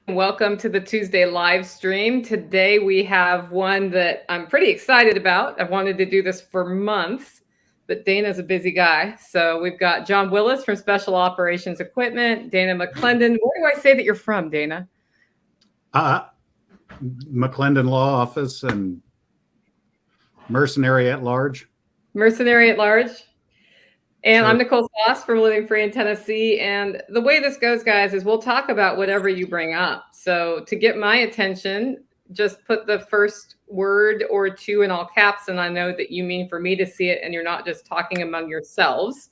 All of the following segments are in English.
Welcome to the Tuesday live stream. Today we have one that I'm pretty excited about. I've wanted to do this for months, but Dana's a busy guy. So we've got John Willis from Special Operations Equipment, Dana McClendon. Where do I say that you're from, Dana? McClendon Law Office and Mercenary at Large. Mercenary at Large. And Sure. I'm Nicole from Living Free in Tennessee. And the way this goes, guys, is we'll talk about whatever you bring up. So to get my attention, just put the first word or two in all caps, and I know that you mean for me to see it and you're not just talking among yourselves.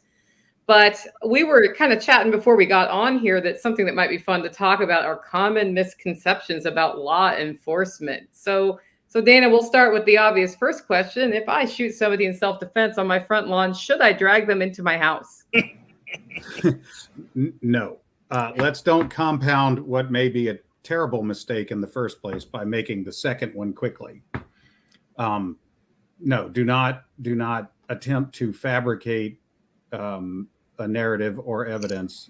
But we were kind of chatting before we got on here that something that might be fun to talk about are common misconceptions about law enforcement. So Dana, we'll start with the obvious first question. If I shoot somebody in self-defense on my front lawn, should I drag them into my house? No. Let's don't compound what may be a terrible mistake in the first place by making the second one quickly. No, do not attempt to fabricate a narrative or evidence.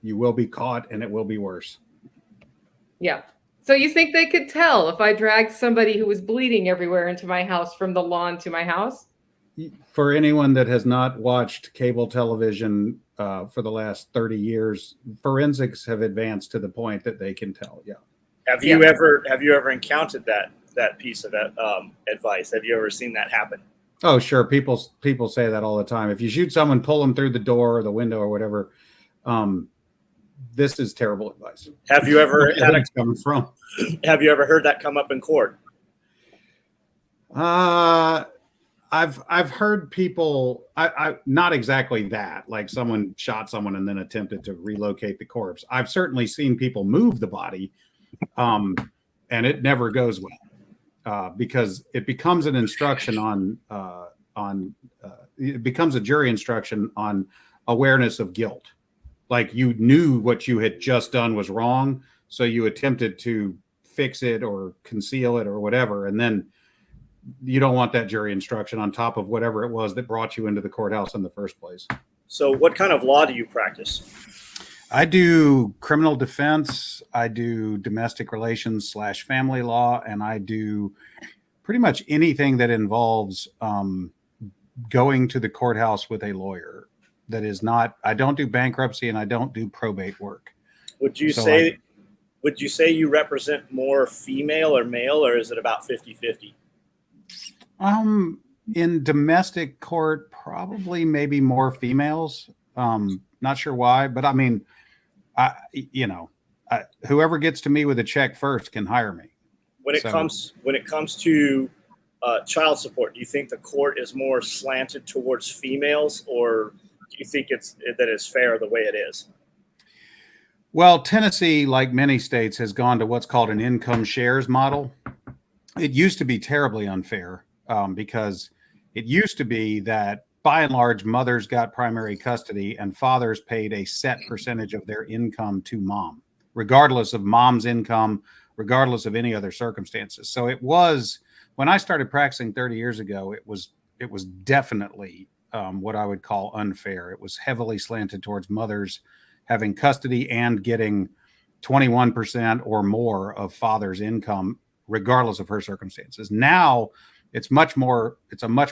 You will be caught and it will be worse. Yeah. So you think they could tell if I dragged somebody who was bleeding everywhere into my house from the lawn to my house? For anyone that has not watched cable television for the last 30 years, forensics have advanced to the point that they can tell. Yeah. Have you ever encountered that piece of advice? Have you ever seen that happen? Oh, sure. People say that all the time. If you shoot someone, pull them through the door or the window or whatever. This is terrible advice. Have you ever coming from? Have you ever heard that come up in court? I've heard people. I not exactly that. Like someone shot someone and then attempted to relocate the corpse. I've certainly seen people move the body, and it never goes well because it becomes an instruction on it becomes a jury instruction on awareness of guilt. Like you knew what you had just done was wrong, so you attempted to fix it or conceal it or whatever, and then you don't want that jury instruction on top of whatever it was that brought you into the courthouse in the first place. So what kind of law do you practice? I do criminal defense, I do domestic relations / family law, and I do pretty much anything that involves going to the courthouse with a lawyer. That is not, I don't do bankruptcy and I don't do probate work. Would you say you represent more female or male, or is it about 50-50? In domestic court, probably maybe more females. Not sure why, but I mean, whoever gets to me with a check first can hire me. When it comes to child support, do you think the court is more slanted towards females, or do you think that it's fair the way it is? Well, Tennessee, like many states, has gone to what's called an income shares model. It used to be terribly unfair because it used to be that by and large, mothers got primary custody and fathers paid a set percentage of their income to mom, regardless of mom's income, regardless of any other circumstances. So it was, when I started practicing 30 years ago, it was definitely what I would call unfair. It was heavily slanted towards mothers having custody and getting 21% or more of father's income, regardless of her circumstances. Now it's a much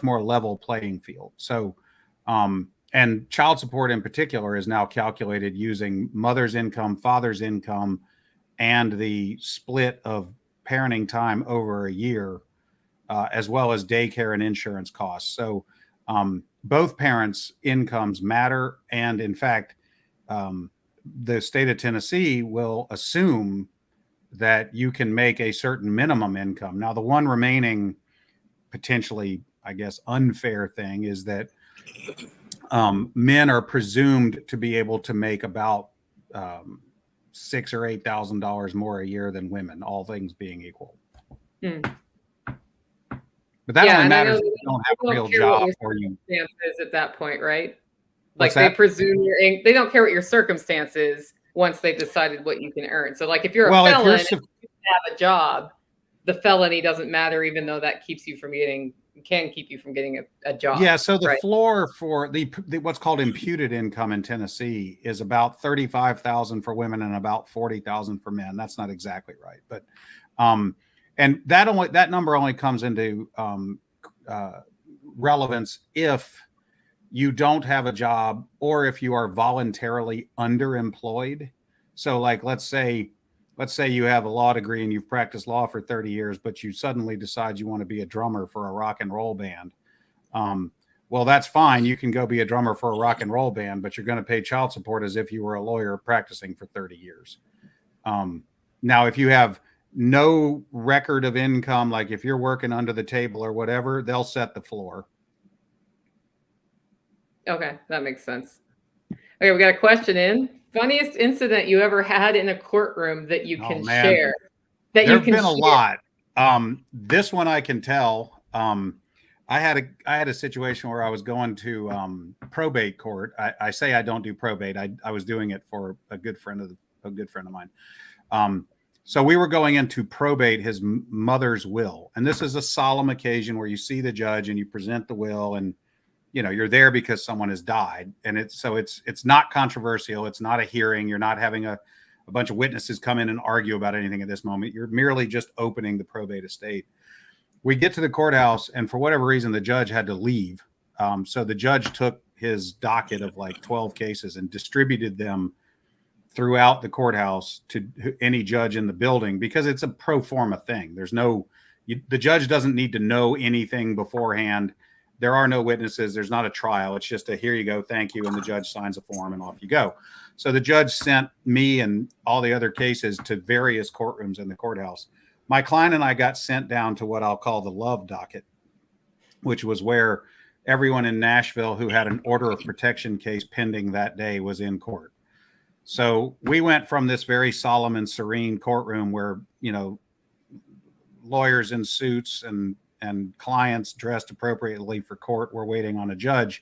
more level playing field. So, and child support in particular is now calculated using mother's income, father's income, and the split of parenting time over a year, as well as daycare and insurance costs. So, both parents' incomes matter. And in fact, the state of Tennessee will assume that you can make a certain minimum income. Now, the one remaining potentially, I guess, unfair thing is that men are presumed to be able to make about $6,000 or $8,000 more a year than women, all things being equal. But that only matters if you don't have a real job or you. At that point, right? Like they presume they don't care what your circumstance is once they've decided what you can earn. So like if you're a felon and you have a job, the felony doesn't matter, even though that keeps you from getting can keep you from getting a job. Yeah. So the right? floor for the what's called imputed income in Tennessee is about 35,000 for women and about 40,000 for men. That's not exactly right, but and that number only comes into relevance if you don't have a job or if you are voluntarily underemployed. So like, let's say you have a law degree and you've practiced law for 30 years, but you suddenly decide you want to be a drummer for a rock and roll band. Well, that's fine. You can go be a drummer for a rock and roll band, but you're going to pay child support as if you were a lawyer practicing for 30 years. Now, if you have no record of income, like if you're working under the table or whatever, they'll set the floor. Okay, that makes sense. Okay, we got a question in. Funniest incident you ever had in a courtroom that you can share? There've been a lot. This one I can tell. I had a situation where I was going to probate court. I say I don't do probate. I was doing it for a good friend of mine. So we were going in to probate his mother's will, and this is a solemn occasion where you see the judge and you present the will, and you're there because someone has died, and it's not controversial. It's not a hearing. You're not having a bunch of witnesses come in and argue about anything at this moment. You're merely just opening the probate estate. We get to the courthouse, and for whatever reason, the judge had to leave. So the judge took his docket of like 12 cases and distributed them throughout the courthouse to any judge in the building, because it's a pro forma thing. The judge doesn't need to know anything beforehand. There are no witnesses. There's not a trial. It's just here you go. Thank you. And the judge signs a form and off you go. So the judge sent me and all the other cases to various courtrooms in the courthouse. My client and I got sent down to what I'll call the love docket, which was where everyone in Nashville who had an order of protection case pending that day was in court. So we went from this very solemn and serene courtroom where, lawyers in suits and clients dressed appropriately for court were waiting on a judge,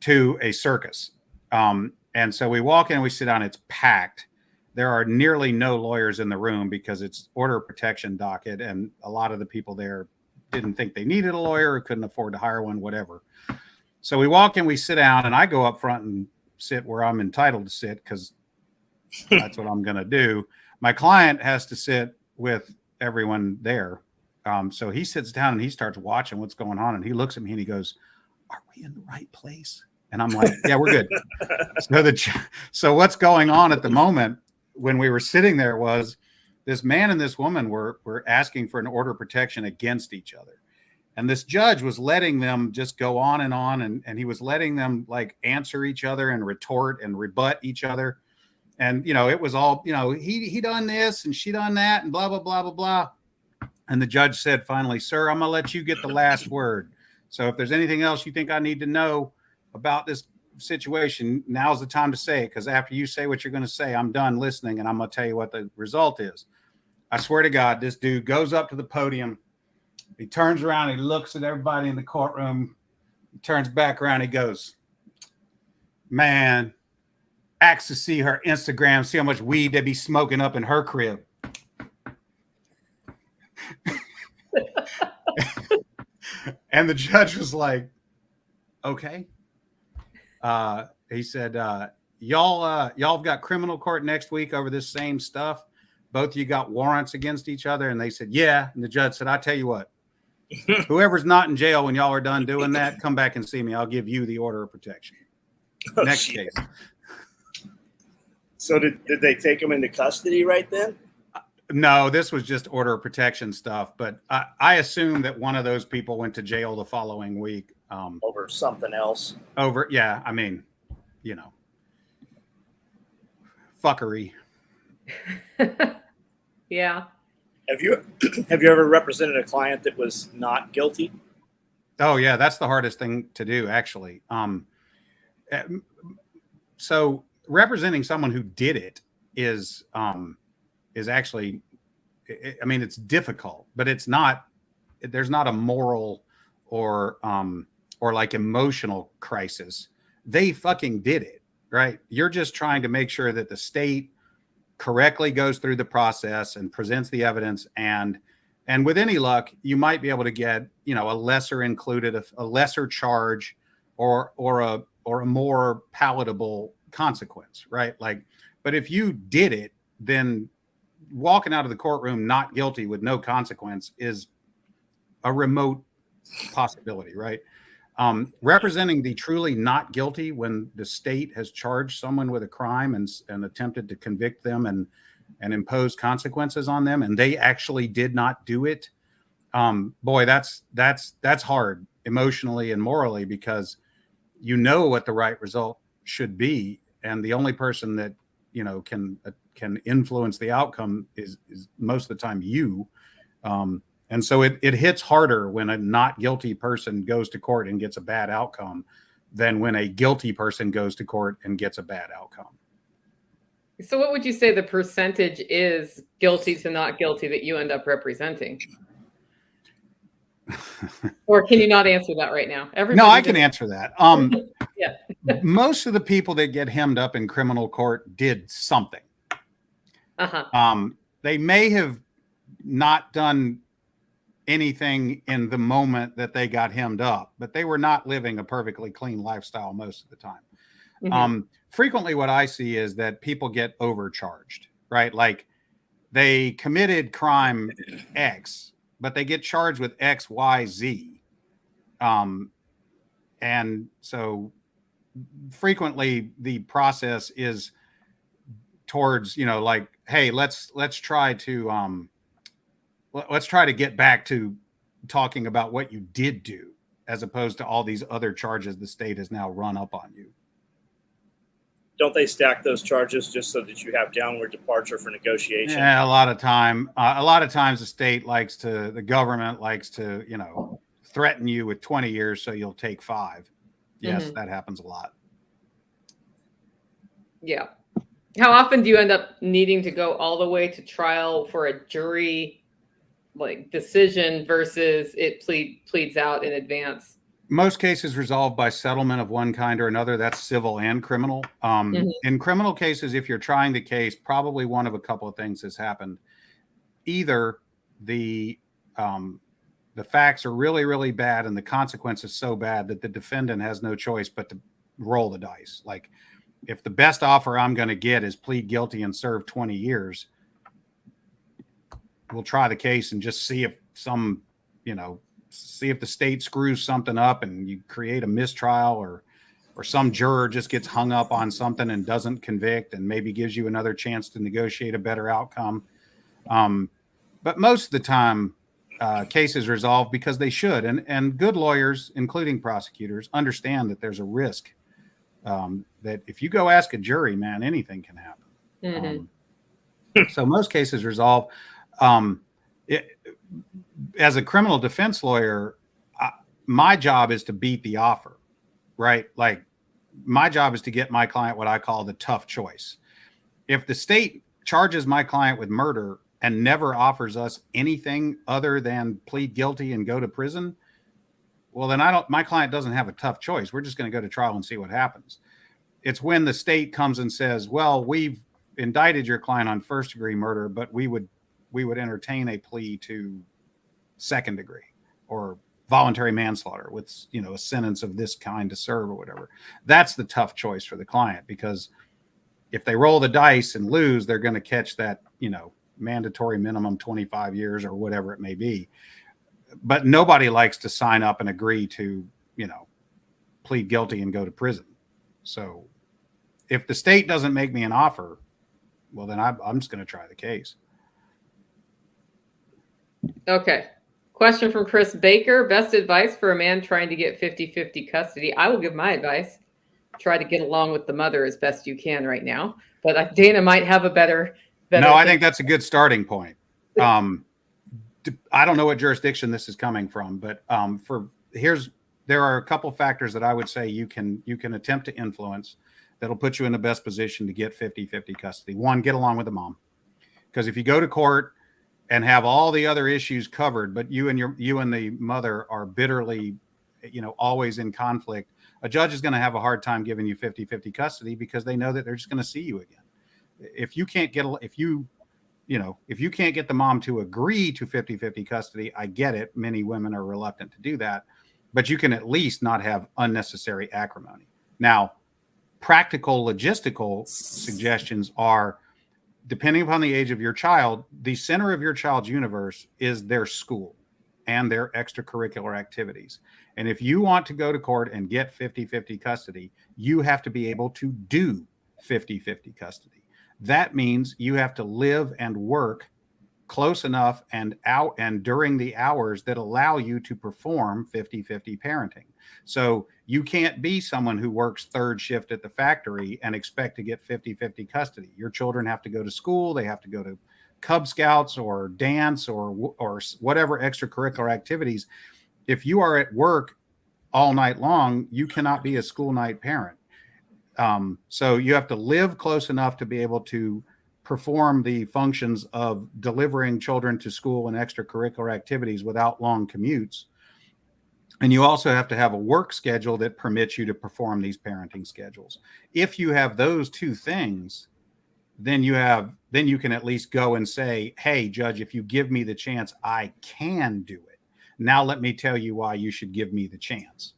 to a circus. And so we walk in, we sit down, it's packed. There are nearly no lawyers in the room because it's order of protection docket, and a lot of the people there didn't think they needed a lawyer or couldn't afford to hire one, whatever. So we walk in, we sit down, and I go up front and sit where I'm entitled to sit because that's what I'm going to do. My client has to sit with everyone there. So he sits down and he starts watching what's going on, and he looks at me and he goes, "Are we in the right place?" And I'm like, "Yeah, we're good." So what's going on at the moment when we were sitting there was this man and this woman were asking for an order of protection against each other. And this judge was letting them just go on, and he was letting them like answer each other and retort and rebut each other. And, it was all, he done this and she done that and blah, blah, blah, blah, blah. And the judge said, finally, "Sir, I'm going to let you get the last word. So if there's anything else you think I need to know about this situation, now's the time to say it. Because after you say what you're going to say, I'm done listening, and I'm going to tell you what the result is." I swear to God, this dude goes up to the podium. He turns around. He looks at everybody in the courtroom. He turns back around. He goes, "Man, asked to see her Instagram, see how much weed they be smoking up in her crib." And the judge was like, "Okay." He said, y'all have got criminal court next week over this same stuff. Both of you got warrants against each other. And they said, "Yeah." And the judge said, "I tell you what, whoever's not in jail when y'all are done doing that, come back and see me. I'll give you the order of protection." Next case. So did they take him into custody right then? No, this was just order of protection stuff. But I assume that one of those people went to jail the following week. Over something else. Yeah. I mean, fuckery. Yeah. Have you ever represented a client that was not guilty? Oh yeah, that's the hardest thing to do, actually. So representing someone who did it is actually, I mean, it's difficult, but it's not. There's not a moral or like emotional crisis. They fucking did it, right? You're just trying to make sure that the state correctly goes through the process and presents the evidence and And with any luck, you might be able to get, you know, a lesser included, a lesser charge, or a more palatable consequence, right? Like, but if you did it, then walking out of the courtroom not guilty with no consequence is a remote possibility, right? Representing the truly not guilty when the state has charged someone with a crime and attempted to convict them and impose consequences on them, and they actually did not do it. Boy, that's hard emotionally and morally, because you know what the right result should be, and the only person that, you know, can influence the outcome is most of the time you. And so it hits harder when a not guilty person goes to court and gets a bad outcome than when a guilty person goes to court and gets a bad outcome. So what would you say the percentage is guilty to not guilty that you end up representing? Or can you not answer that right now? No, I can answer that. Yeah. Most of the people that get hemmed up in criminal court did something. They may have not done anything in the moment that they got hemmed up, but they were not living a perfectly clean lifestyle most of the time. Frequently what I see is that people get overcharged, right? Like they committed crime X, but they get charged with X, Y, Z. And so frequently the process is towards, you know, like, hey, let's try to get back to talking about what you did do, as opposed to all these other charges the state has now run up on you. Don't they stack those charges just so that you have downward departure for negotiation? Yeah, a lot of times the government likes to, you know, threaten you with 20 years so you'll take 5. Yes, that happens a lot. Yeah. How often do you end up needing to go all the way to trial for a jury like decision versus it pleads out in advance? Most cases resolved by settlement of one kind or another. That's civil and criminal. In criminal cases, if you're trying the case, probably one of a couple of things has happened. Either the facts are really, really bad and the consequence is so bad that the defendant has no choice but to roll the dice. Like, if the best offer I'm going to get is plead guilty and serve 20 years, we'll try the case and just see if see if the state screws something up and you create a mistrial, or some juror just gets hung up on something and doesn't convict and maybe gives you another chance to negotiate a better outcome. But most of the time, cases resolve because they should. And good lawyers, including prosecutors, understand that there's a risk that if you go ask a jury, man, anything can happen. So most cases resolve. As a criminal defense lawyer, my job is to beat the offer, right? Like, my job is to get my client what I call the tough choice. If the state charges my client with murder and never offers us anything other than plead guilty and go to prison, well, then my client doesn't have a tough choice. We're just going to go to trial and see what happens. It's when the state comes and says, well, we've indicted your client on first-degree murder, but we would entertain a plea to second degree or voluntary manslaughter with, you know, a sentence of this kind to serve or whatever. That's the tough choice for the client, because if they roll the dice and lose, they're going to catch that, you know, mandatory minimum 25 years or whatever it may be. But nobody likes to sign up and agree to, you know, plead guilty and go to prison. So if the state doesn't make me an offer, well, then I'm just going to try the case. Okay. Question from Chris Baker. Best advice for a man trying to get 50-50 custody? I will give my advice. Try to get along with the mother as best you can right now. But Dana might have a better No, I think that's a good starting point. I don't know what jurisdiction this is coming from, but there are a couple factors that I would say you can attempt to influence that'll put you in the best position to get 50-50 custody. One, get along with the mom. Because if you go to court and have all the other issues covered, but you and the mother are bitterly, you know, always in conflict, a judge is going to have a hard time giving you 50-50 custody, because they know that they're just going to see you again. If you can't if you can't get the mom to agree to 50-50 custody, I get it. Many women are reluctant to do that, but you can at least not have unnecessary acrimony. Now, practical logistical suggestions are, depending upon the age of your child, the center of your child's universe is their school and their extracurricular activities. And if you want to go to court and get 50-50 custody, you have to be able to do 50-50 custody. That means you have to live and work close enough and out and during the hours that allow you to perform 50-50 parenting. So you can't be someone who works third shift at the factory and expect to get 50-50 custody. Your children have to go to school. They have to go to Cub Scouts or dance or whatever extracurricular activities. If you are at work all night long, you cannot be a school night parent. So you have to live close enough to be able to perform the functions of delivering children to school and extracurricular activities without long commutes. And you also have to have a work schedule that permits you to perform these parenting schedules. If you have those two things, then you can at least go and say, hey, judge, if you give me the chance, I can do it. Now let me tell you why you should give me the chance.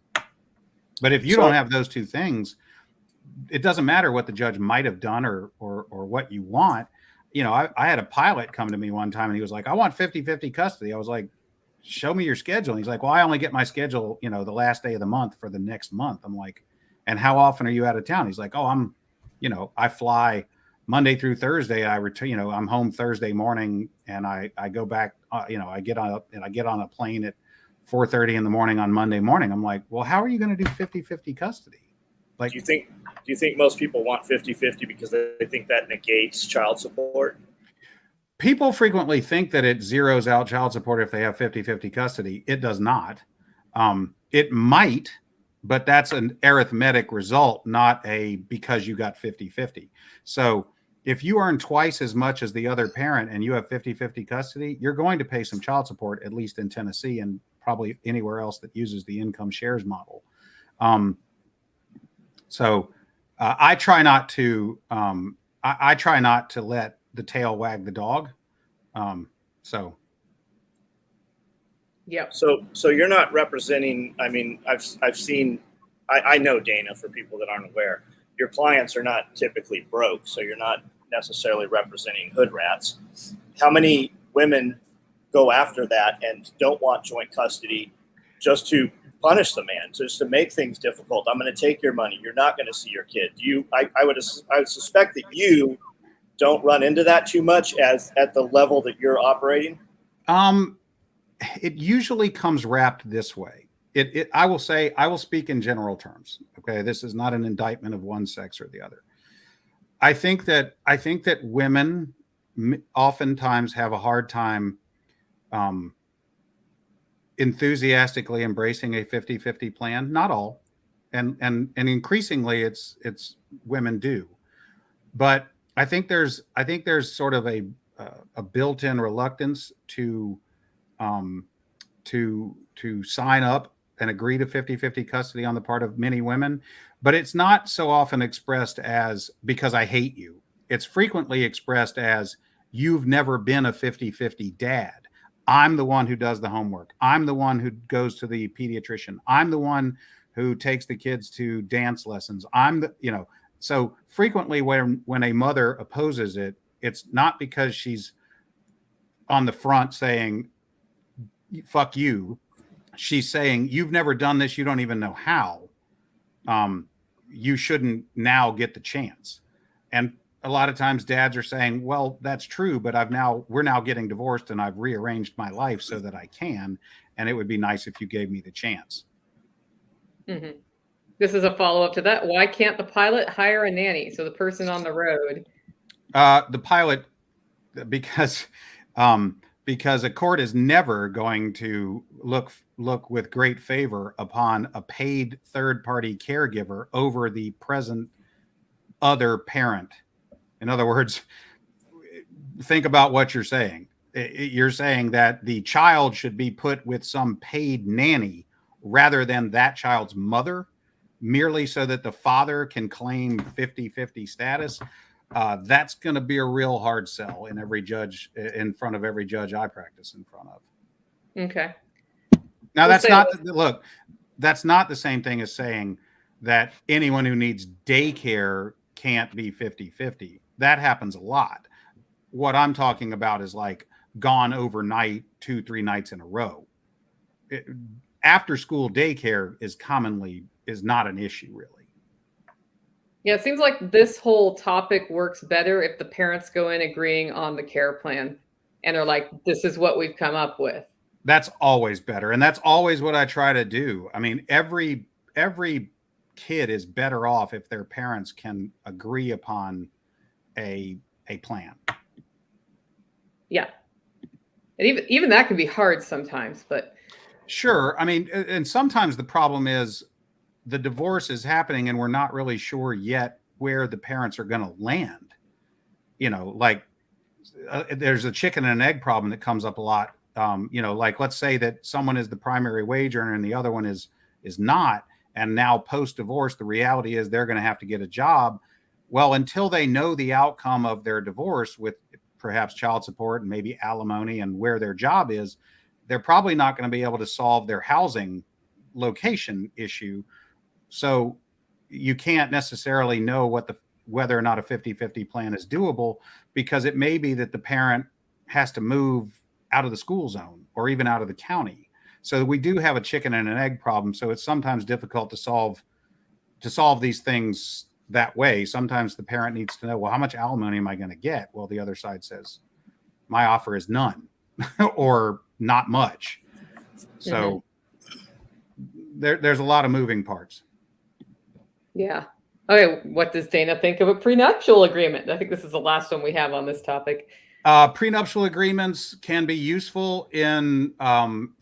But if you don't have those two things, it doesn't matter what the judge might have done or what you want. I had a pilot come to me one time and he was like, I want 50-50 custody. I was like, show me your schedule. And he's like, well, I only get my schedule, the last day of the month for the next month. I'm like, and how often are you out of town? He's like, oh, I fly Monday through Thursday. I return, I'm home Thursday morning and I go back, I get on a plane at 4:30 in the morning on Monday morning. I'm like, well, how are you going to do 50-50 custody? Like, do you think most people want 50-50 because they think that negates child support? People frequently think that it zeroes out child support if they have 50-50 custody. It does not. It might, but that's an arithmetic result, not a because you got 50-50. So if you earn twice as much as the other parent and you have 50-50 custody, you're going to pay some child support, at least in Tennessee and probably anywhere else that uses the income shares model. So I try not to let the tail wag the dog. Yep. So you're not representing. I mean, I've seen. I know, Dana, for people that aren't aware, your clients are not typically broke, so you're not necessarily representing hood rats. How many women go after that and don't want joint custody just to punish the man, just to make things difficult? I'm going to take your money. You're not going to see your kid. I would suspect that you don't run into that too much as at the level that you're operating. It usually comes wrapped this way. I will speak in general terms. Okay. This is not an indictment of one sex or the other. I think that women oftentimes have a hard time, enthusiastically embracing a 50-50 plan. Not all. And increasingly it's women do, but I think there's sort of a built-in reluctance to sign up and agree to 50-50 custody on the part of many women, but it's not so often expressed as because I hate you. It's frequently expressed as you've never been a 50-50 dad. I'm the one who does the homework. I'm the one who goes to the pediatrician. I'm the one who takes the kids to dance lessons. So frequently when a mother opposes it, it's not because she's on the front saying, fuck you. She's saying, you've never done this. You don't even know how. You shouldn't now get the chance. And a lot of times dads are saying, well, that's true, but we're now getting divorced and I've rearranged my life so that I can. And it would be nice if you gave me the chance. Mm-hmm. This is a follow-up to that. Why can't the pilot hire a nanny? So the person on the road. The pilot, because a court is never going to look with great favor upon a paid third-party caregiver over the present other parent. In other words, think about what you're saying. You're saying that the child should be put with some paid nanny rather than that child's mother, merely so that the father can claim 50-50 status. that's going to be a real hard sell in front of every judge I practice in front of. Okay. Now, that's not the same thing as saying that anyone who needs daycare can't be 50-50. That happens a lot. What I'm talking about is like gone overnight 2-3 nights in a row. After school daycare is not an issue, really. Yeah, it seems like this whole topic works better if the parents go in agreeing on the care plan and are like, this is what we've come up with. That's always better. And that's always what I try to do. I mean, every kid is better off if their parents can agree upon a plan. Yeah. And even that can be hard sometimes, but sure. I mean, and sometimes the problem is the divorce is happening and we're not really sure yet where the parents are going to land. Like there's a chicken and an egg problem that comes up a lot. Like let's say that someone is the primary wage earner and the other one is not. And now post divorce, the reality is they're going to have to get a job. Well, until they know the outcome of their divorce with perhaps child support and maybe alimony and where their job is, they're probably not going to be able to solve their housing location issue. So you can't necessarily know whether or not a 50-50 plan is doable, because it may be that the parent has to move out of the school zone or even out of the county. So we do have a chicken and an egg problem. So it's sometimes difficult to solve these things that way. Sometimes the parent needs to know, well, how much alimony am I going to get? Well, the other side says, my offer is none or not much. So there's a lot of moving parts. Yeah. Okay. What does Dana think of a prenuptial agreement? I think this is the last one we have on this topic. Prenuptial agreements can be useful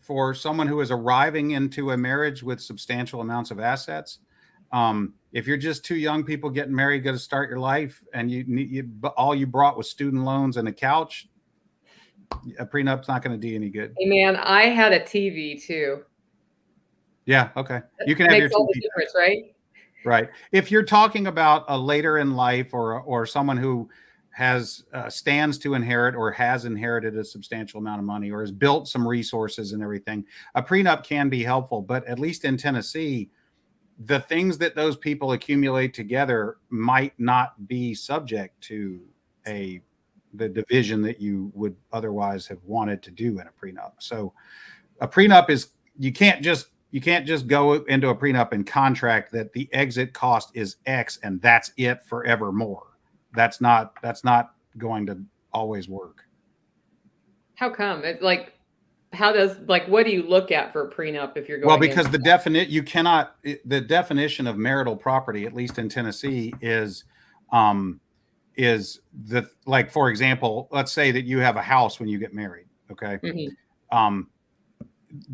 for someone who is arriving into a marriage with substantial amounts of assets. If you're just two young people getting married, got to start your life, and all you brought was student loans and a couch, a prenup's not going to do any good. Hey man, I had a TV too. Yeah. Okay. You can have your all TV. The difference, right? Right. If you're talking about a later in life or someone who has stands to inherit or has inherited a substantial amount of money or has built some resources and everything, a prenup can be helpful. But at least in Tennessee, the things that those people accumulate together might not be subject to the division that you would otherwise have wanted to do in a prenup. So a prenup is, you can't just go into a prenup and contract that the exit cost is X and that's it forevermore. That's not going to always work. How come? It's like, what do you look at for a prenup if you're going? Well, because the definition of marital property, at least in Tennessee, is like, for example, let's say that you have a house when you get married. Okay. Mm-hmm.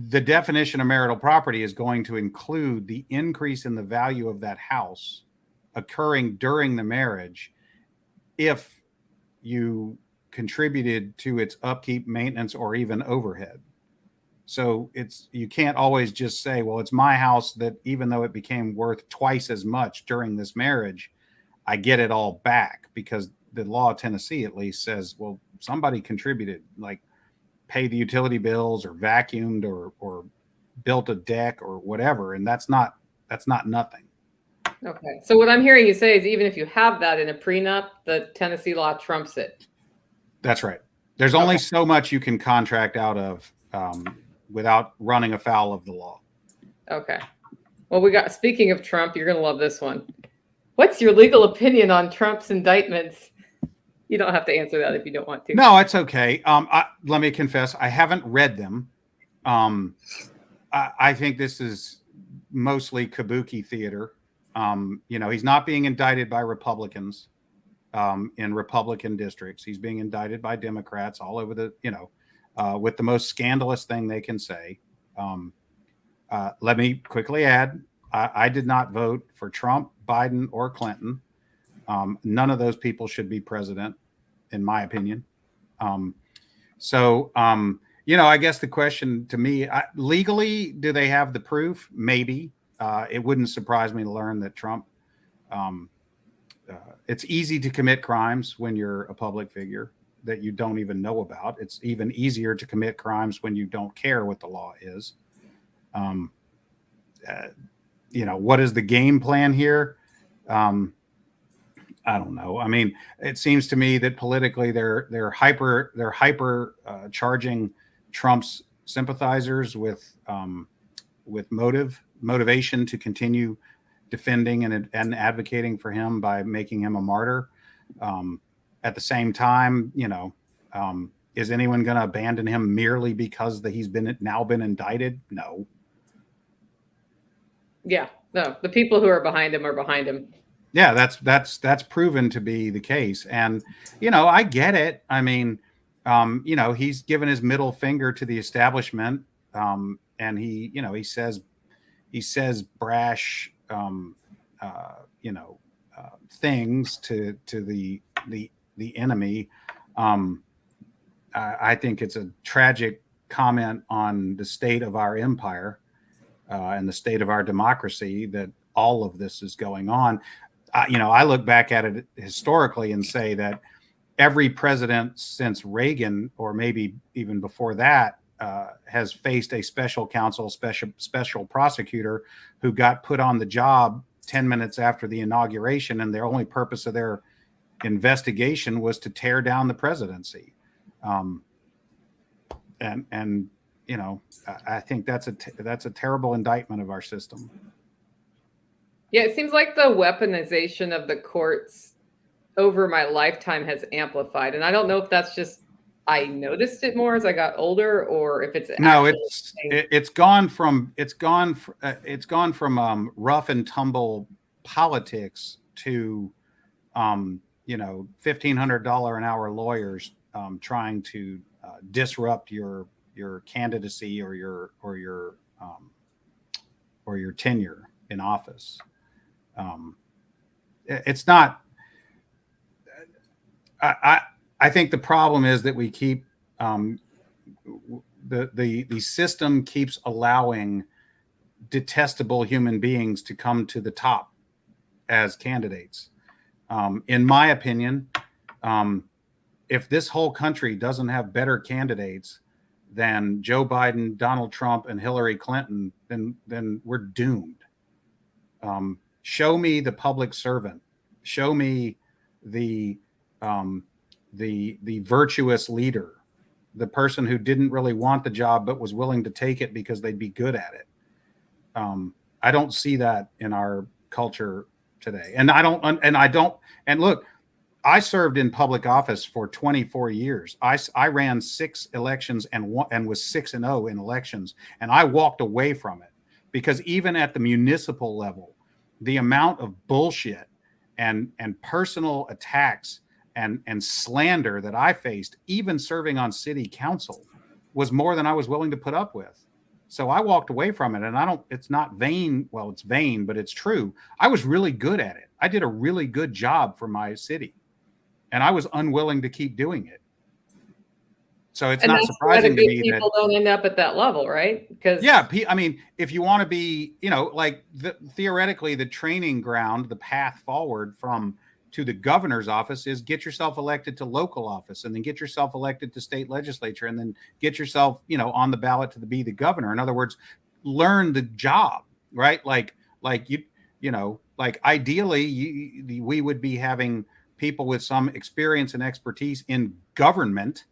The definition of marital property is going to include the increase in the value of that house occurring during the marriage if you contributed to its upkeep, maintenance, or even overhead. So you can't always just say, well, it's my house that even though it became worth twice as much during this marriage, I get it all back, because the law of Tennessee at least says, well, somebody contributed, like pay the utility bills or vacuumed or built a deck or whatever. And that's not nothing. Okay. So what I'm hearing you say is even if you have that in a prenup, the Tennessee law trumps it. That's right. There's only so much you can contract out of without running afoul of the law. Okay. Well, speaking of Trump, you're going to love this one. What's your legal opinion on Trump's indictments? You don't have to answer that if you don't want to. No, it's okay. Let me confess, I haven't read them. I think this is mostly kabuki theater. He's not being indicted by Republicans in Republican districts. He's being indicted by Democrats all over with the most scandalous thing they can say. Let me quickly add, I did not vote for Trump, Biden, or Clinton. None of those people should be president, in my opinion. I guess the question to me, legally, do they have the proof? Maybe. It wouldn't surprise me to learn that Trump it's easy to commit crimes when you're a public figure that you don't even know about. It's even easier to commit crimes when you don't care what the law is. What is the game plan here? I don't know. I mean, it seems to me that politically they're hyper charging Trump's sympathizers with motivation to continue defending and advocating for him by making him a martyr. At the same time, is anyone going to abandon him merely because he's now been indicted? No. Yeah, no. The people who are behind him are behind him. Yeah, that's proven to be the case. And, I get it. I mean, he's given his middle finger to the establishment. And he says brash, things to the enemy. I think it's a tragic comment on the state of our empire and the state of our democracy that all of this is going on. I look back at it historically and say that every president since Reagan, or maybe even before that, has faced a special counsel, special prosecutor who got put on the job 10 minutes after the inauguration, and their only purpose of their investigation was to tear down the presidency. I think that's a terrible indictment of our system. Yeah, it seems like the weaponization of the courts over my lifetime has amplified, and I don't know if that's just I noticed it more as I got older, or if it's it's gone from rough and tumble politics to $1,500 an hour lawyers trying to disrupt your candidacy or your tenure in office. It's not. I think the problem is that we keep the system keeps allowing detestable human beings to come to the top as candidates. In my opinion, if this whole country doesn't have better candidates than Joe Biden, Donald Trump, and Hillary Clinton, then we're doomed. Show me the public servant. Show me the virtuous leader, the person who didn't really want the job but was willing to take it because they'd be good at it. I don't see that in our culture today, and look, I served in public office for 24 years. I ran 6 elections and was 6-0 in elections, and I walked away from it because even at the municipal level, the amount of bullshit and personal attacks and slander that I faced, even serving on city council, was more than I was willing to put up with. So I walked away from it, and it's not vain. Well, it's vain, but it's true. I was really good at it. I did a really good job for my city, and I was unwilling to keep doing it. So it's not surprising to me that people don't end up at that level, right? Because I mean, if you want to be, theoretically, the training ground, the path forward to the governor's office is get yourself elected to local office, and then get yourself elected to state legislature, and then get yourself, on the ballot to be the governor. In other words, learn the job, right? Ideally, we would be having people with some experience and expertise in government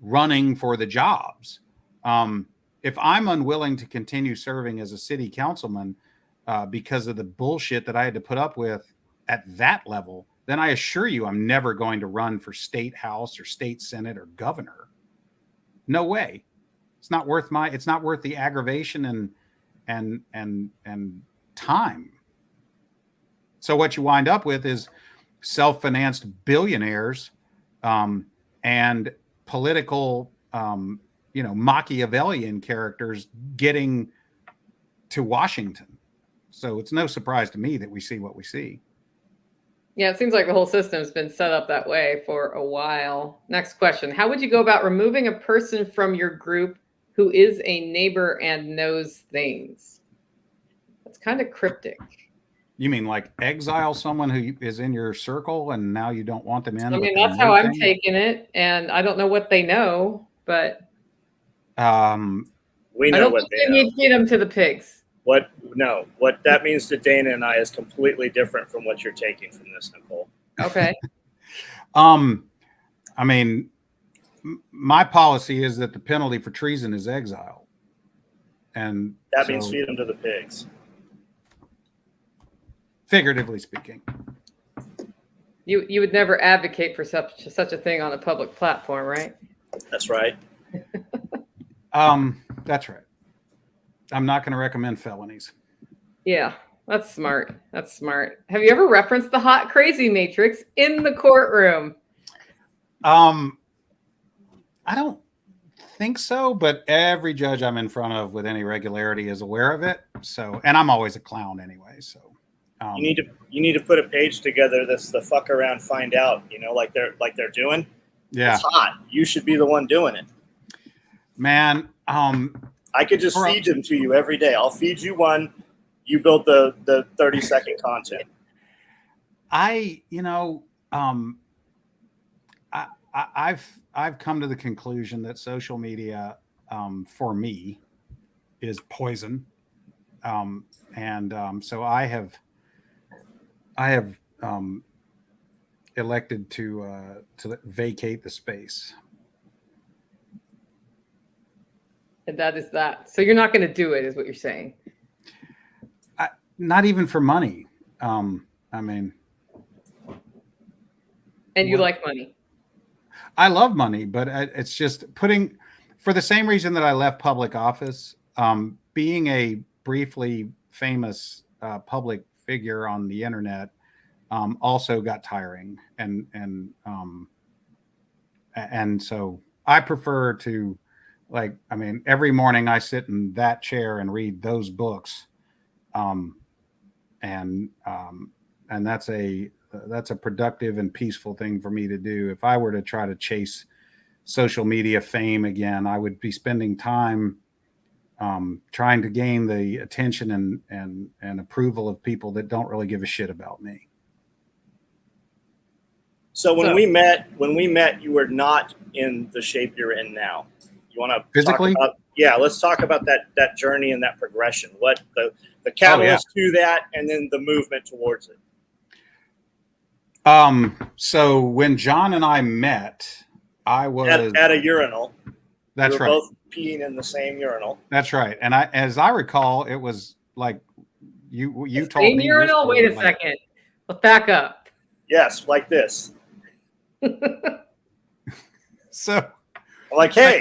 running for the jobs. If I'm unwilling to continue serving as a city councilman because of the bullshit that I had to put up with at that level, then I assure you I'm never going to run for state house or state senate or governor. No way. It's not worth the aggravation and time. So what you wind up with is self-financed billionaires and political Machiavellian characters getting to Washington. So it's no surprise to me that we see what we see. Yeah, it seems like the whole system's been set up that way for a while. Next question. How would you go about removing a person from your group who is a neighbor and knows things? That's kind of cryptic. You mean like exile someone who is in your circle and now you don't want them in? I mean, but that's how I'm taking it, and I don't know what they know, but We I know don't what think they they know. need to feed them to the pigs. What that means to Dana and I is completely different from what you're taking from this, Nicole. Okay. I mean, my policy is that the penalty for treason is exile, and that means feed them to the pigs. Figuratively speaking. You would never advocate for such a thing on a public platform, right? That's right. That's right. I'm not going to recommend felonies. Yeah, that's smart. That's smart. Have you ever referenced the hot crazy matrix in the courtroom? I don't think so, but every judge I'm in front of with any regularity is aware of it. So, and I'm always a clown anyway. So, you need to put a page together that's the fuck around, find out. Like they're doing. Yeah, it's hot. You should be the one doing it, man. I could just feed them to you every day. I'll feed you one. You build the 30-second content. I've come to the conclusion that social media, for me, is poison, so I have elected to vacate the space. And that is that. So you're not going to do it, is what you're saying? Not even for money. I mean, and you like money. I love money, but it's just for the same reason that I left public office, being a briefly famous public figure on the internet also got tiring. And so I prefer to, every morning I sit in that chair and read those books. And that's a productive and peaceful thing for me to do. If I were to try to chase social media fame again, I would be spending time trying to gain the attention and approval of people that don't really give a shit about me. So when we met, you were not in the shape you're in now. You want to physically? Let's talk about that journey and that progression. What the catalyst to that, and then the movement towards it. So when John and I met, I was at a urinal. That's right. Both peeing in the same urinal. That's right. And as I recall, it was like you told same me. Urinal. Wait a second. Let's back up. Yes, like this. So, I'm like, hey, I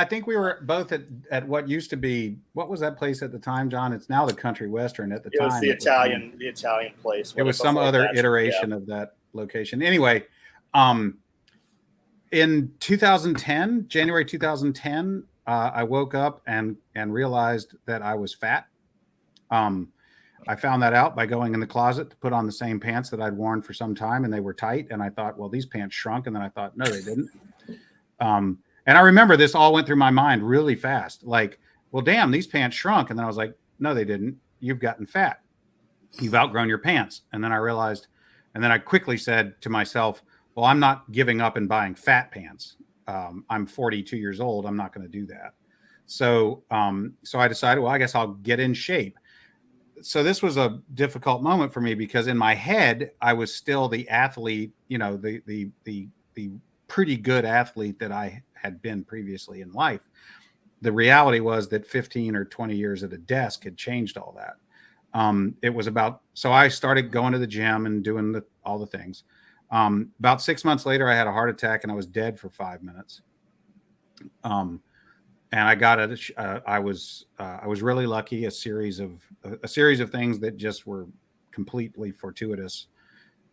think we were both at what used to be, what was that place at the time, John? It's now the Country Western. At the time, it was the Italian place. It was some other iteration of that location. Anyway, in 2010, January 2010, I woke up and realized that I was fat. I found that out by going in the closet to put on the same pants that I'd worn for some time, and they were tight. And I thought, well, these pants shrunk. And then I thought, no, they didn't. And I remember this all went through my mind really fast. Like, well, damn, these pants shrunk. And then I was like, no, they didn't. You've gotten fat. You've outgrown your pants. And then I realized, and then I quickly said to myself, well, I'm not giving up and buying fat pants. I'm 42 years old. I'm not going to do that. So I decided, well, I guess I'll get in shape. So this was a difficult moment for me because in my head, I was still the athlete, the pretty good athlete that I had been previously in life. The reality was that 15 or 20 years at a desk had changed all that. It was so I started going to the gym and doing all the things. About 6 months later, I had a heart attack and I was dead for 5 minutes. And I got it. I was really lucky. A series of things that just were completely fortuitous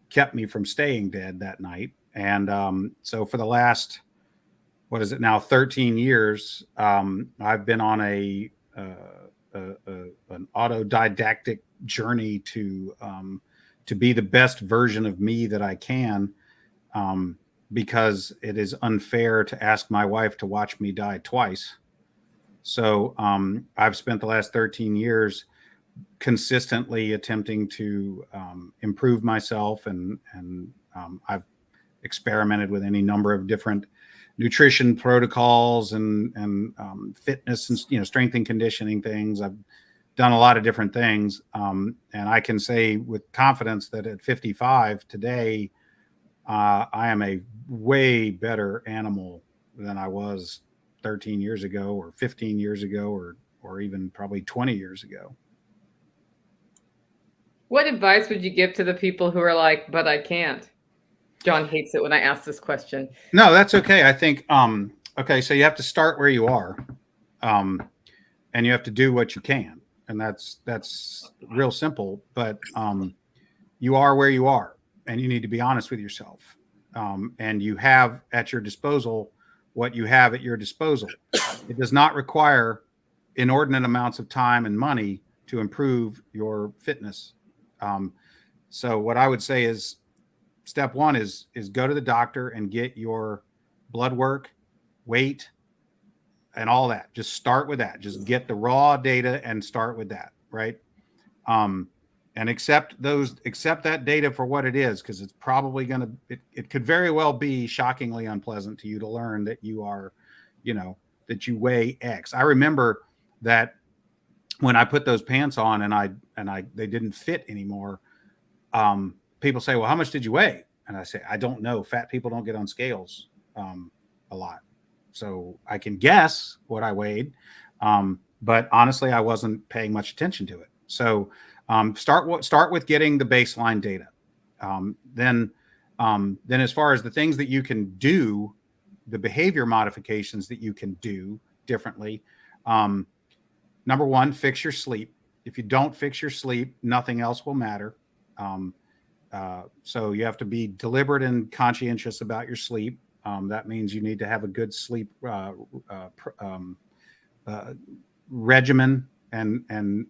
kept me from staying dead that night. And so for the last, 13 years, I've been on an autodidactic journey to be the best version of me that I can, because it is unfair to ask my wife to watch me die twice. So I've spent the last 13 years consistently attempting to improve myself, and I've experimented with any number of different nutrition protocols and fitness and strength and conditioning things. I've done a lot of different things, and I can say with confidence that at 55 today, I am a way better animal than I was 13 years ago, or 15 years ago, or even probably 20 years ago. What advice would you give to the people who are like, but I can't? John hates it when I ask this question. No, that's okay. I think, okay, so you have to start where you are, and you have to do what you can. And that's real simple, but you are where you are, and you need to be honest with yourself. And you have at your disposal what you have at your disposal. It does not require inordinate amounts of time and money to improve your fitness. So what I would say is, step one is go to the doctor and get your blood work, weight, and all that. Just start with that. Just get the raw data and start with that, right? And accept that data for what it is, because it's probably going to, it could very well be shockingly unpleasant to you to learn that you are, that you weigh X. I remember that when I put those pants on and they didn't fit anymore, people say, well, how much did you weigh? And I say, I don't know. Fat people don't get on scales a lot. So I can guess what I weighed. But honestly, I wasn't paying much attention to it. So start with getting the baseline data. Then as far as the things that you can do, the behavior modifications that you can do differently. Number one, fix your sleep. If you don't fix your sleep, nothing else will matter. So you have to be deliberate and conscientious about your sleep. That means you need to have a good sleep regimen and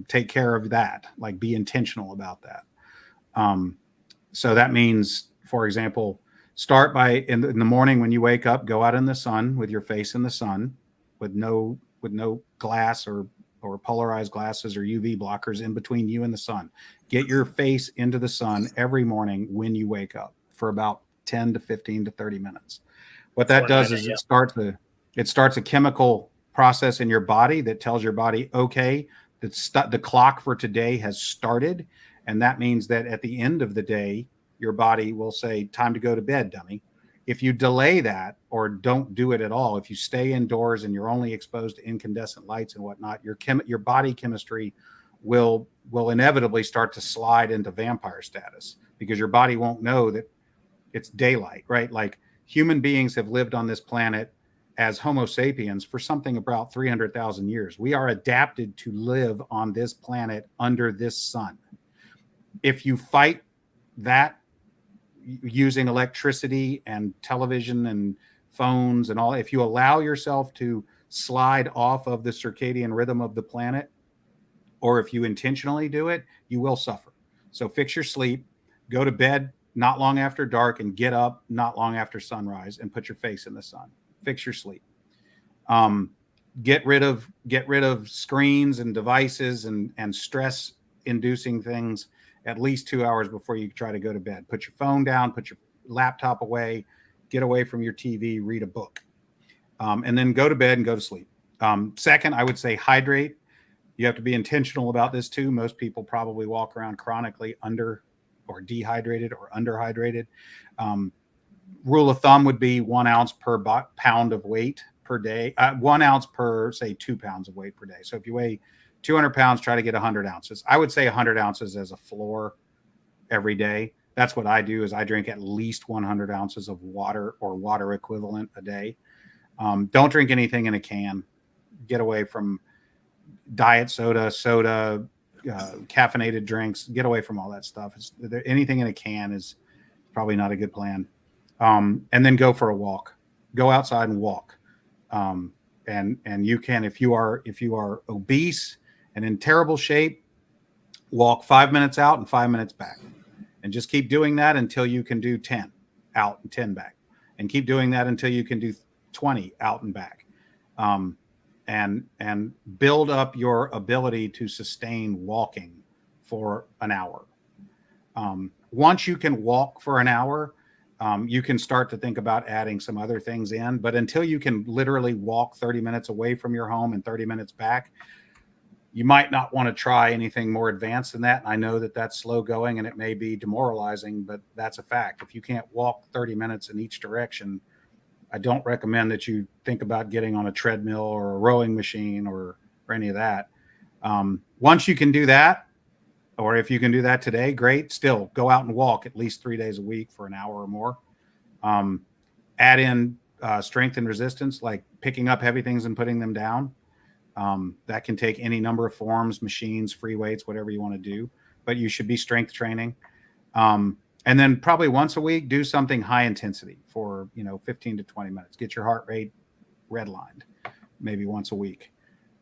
take care of that. Like, be intentional about that. So that means, for example, start by in the morning when you wake up, go out in the sun with your face in the sun, with no glass or polarized glasses or UV blockers in between you and the sun. Get your face into the sun every morning when you wake up for about 10 to 15 to 30 minutes. What that does is it starts a chemical process in your body that tells your body, okay, the clock for today has started. And that means that at the end of the day, your body will say, time to go to bed, dummy. If you delay that or don't do it at all, if you stay indoors and you're only exposed to incandescent lights and whatnot, your body chemistry will inevitably start to slide into vampire status, because your body won't know that it's daylight, right? Like, human beings have lived on this planet as Homo sapiens for something about 300,000 years. We are adapted to live on this planet under this sun. If you fight that using electricity and television and phones and all, if you allow yourself to slide off of the circadian rhythm of the planet, or if you intentionally do it, you will suffer. So fix your sleep, go to bed not long after dark, and get up not long after sunrise and put your face in the sun. Fix your sleep. Get rid of screens and devices and stress inducing things at least 2 hours before you try to go to bed. Put your phone down, put your laptop away, get away from your TV, read a book, and then go to bed and go to sleep. Second, I would say hydrate. You have to be intentional about this too. Most people probably walk around chronically under or dehydrated or underhydrated. Rule of thumb would be 1 ounce per pound of weight per day. 1 ounce per, say, 2 pounds of weight per day. So if you weigh 200 pounds, try to get 100 ounces. I would say 100 ounces as a floor every day. That's what I do, is I drink at least 100 ounces of water or water equivalent a day. Don't drink anything in a can. Get away from diet soda, caffeinated drinks. Get away from all that stuff. Anything in a can is probably not a good plan. And then go for a walk. Go outside and walk. And you can, if you are obese and in terrible shape, walk 5 minutes out and 5 minutes back, and just keep doing that until you can do 10 out and 10 back, and keep doing that until you can do 20 out and back. and build up your ability to sustain walking for an hour. Once you can walk for an hour, you can start to think about adding some other things in. But until you can literally walk 30 minutes away from your home and 30 minutes back, you might not want to try anything more advanced than that. And I know that that's slow going and it may be demoralizing, but that's a fact. If you can't walk 30 minutes in each direction, I don't recommend that you think about getting on a treadmill or a rowing machine or any of that. Once you can do that, or if you can do that today, great. Still go out and walk at least 3 days a week for an hour or more. Add in strength and resistance, like picking up heavy things and putting them down. That can take any number of forms, machines, free weights, whatever you want to do, but you should be strength training. And then probably once a week, do something high intensity for, 15 to 20 minutes. Get your heart rate redlined, maybe once a week.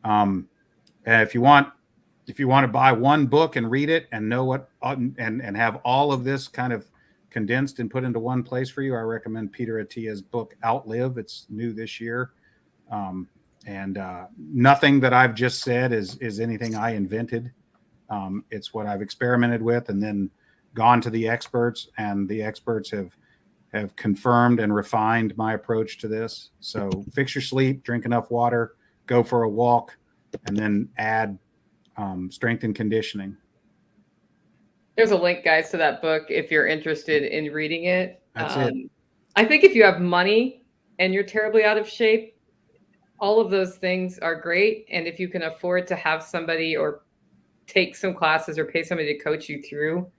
And if you want to buy one book and read it and know what, and have all of this kind of condensed and put into one place for you, I recommend Peter Attia's book, Outlive. It's new this year. And nothing that I've just said is anything I invented. It's what I've experimented with and then gone to the experts, and the experts have confirmed and refined my approach to this. So fix your sleep, drink enough water, go for a walk, and then add strength and conditioning. There's a link, guys, to that book if you're interested in reading it. That's it. I think if you have money and you're terribly out of shape, all of those things are great. And if you can afford to have somebody or take some classes or pay somebody to coach you through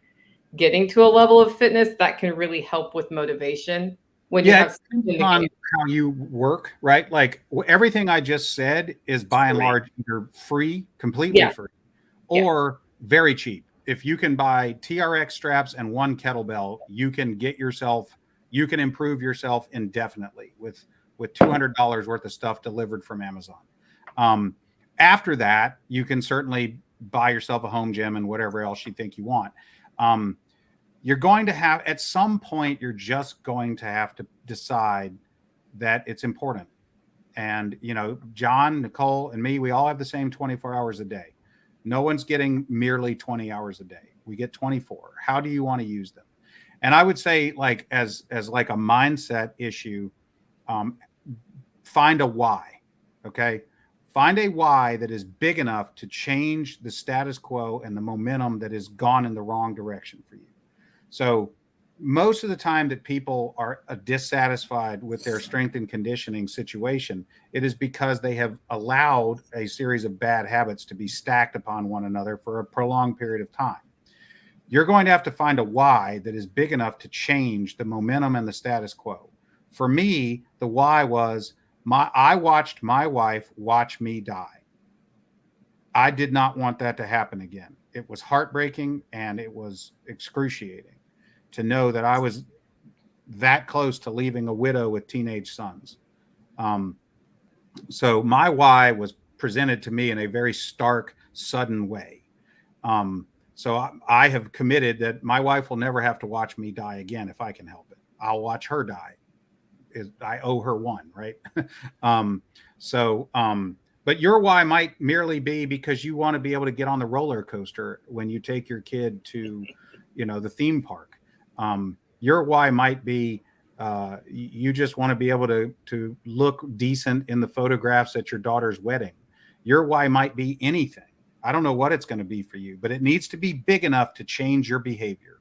getting to a level of fitness, that can really help with motivation when you have something on how you work, right? Like everything I just said is by and large either free, completely free, or very cheap. If you can buy TRX straps and one kettlebell, you can improve yourself indefinitely with $200 worth of stuff delivered from Amazon. After that, you can certainly buy yourself a home gym and whatever else you think you want. You're going to have, at some point, you're just going to have to decide that it's important. And, John, Nicole, and me, we all have the same 24 hours a day. No one's getting merely 20 hours a day. We get 24. How do you want to use them? And I would say, like, as like a mindset issue, find a why. Okay. Find a why that is big enough to change the status quo and the momentum that has gone in the wrong direction for you. So most of the time that people are dissatisfied with their strength and conditioning situation, it is because they have allowed a series of bad habits to be stacked upon one another for a prolonged period of time. You're going to have to find a why that is big enough to change the momentum and the status quo. For me, the why was I watched my wife watch me die. I did not want that to happen again. It was heartbreaking and it was excruciating to know that I was that close to leaving a widow with teenage sons. So my why was presented to me in a very stark, sudden way. So I have committed that my wife will never have to watch me die again if I can help it. I'll watch her die. I owe her one, right? But your why might merely be because you want to be able to get on the roller coaster when you take your kid to, the theme park. Your why might be you just want to be able to look decent in the photographs at your daughter's wedding. Your why might be anything. I don't know what it's going to be for you, but it needs to be big enough to change your behavior.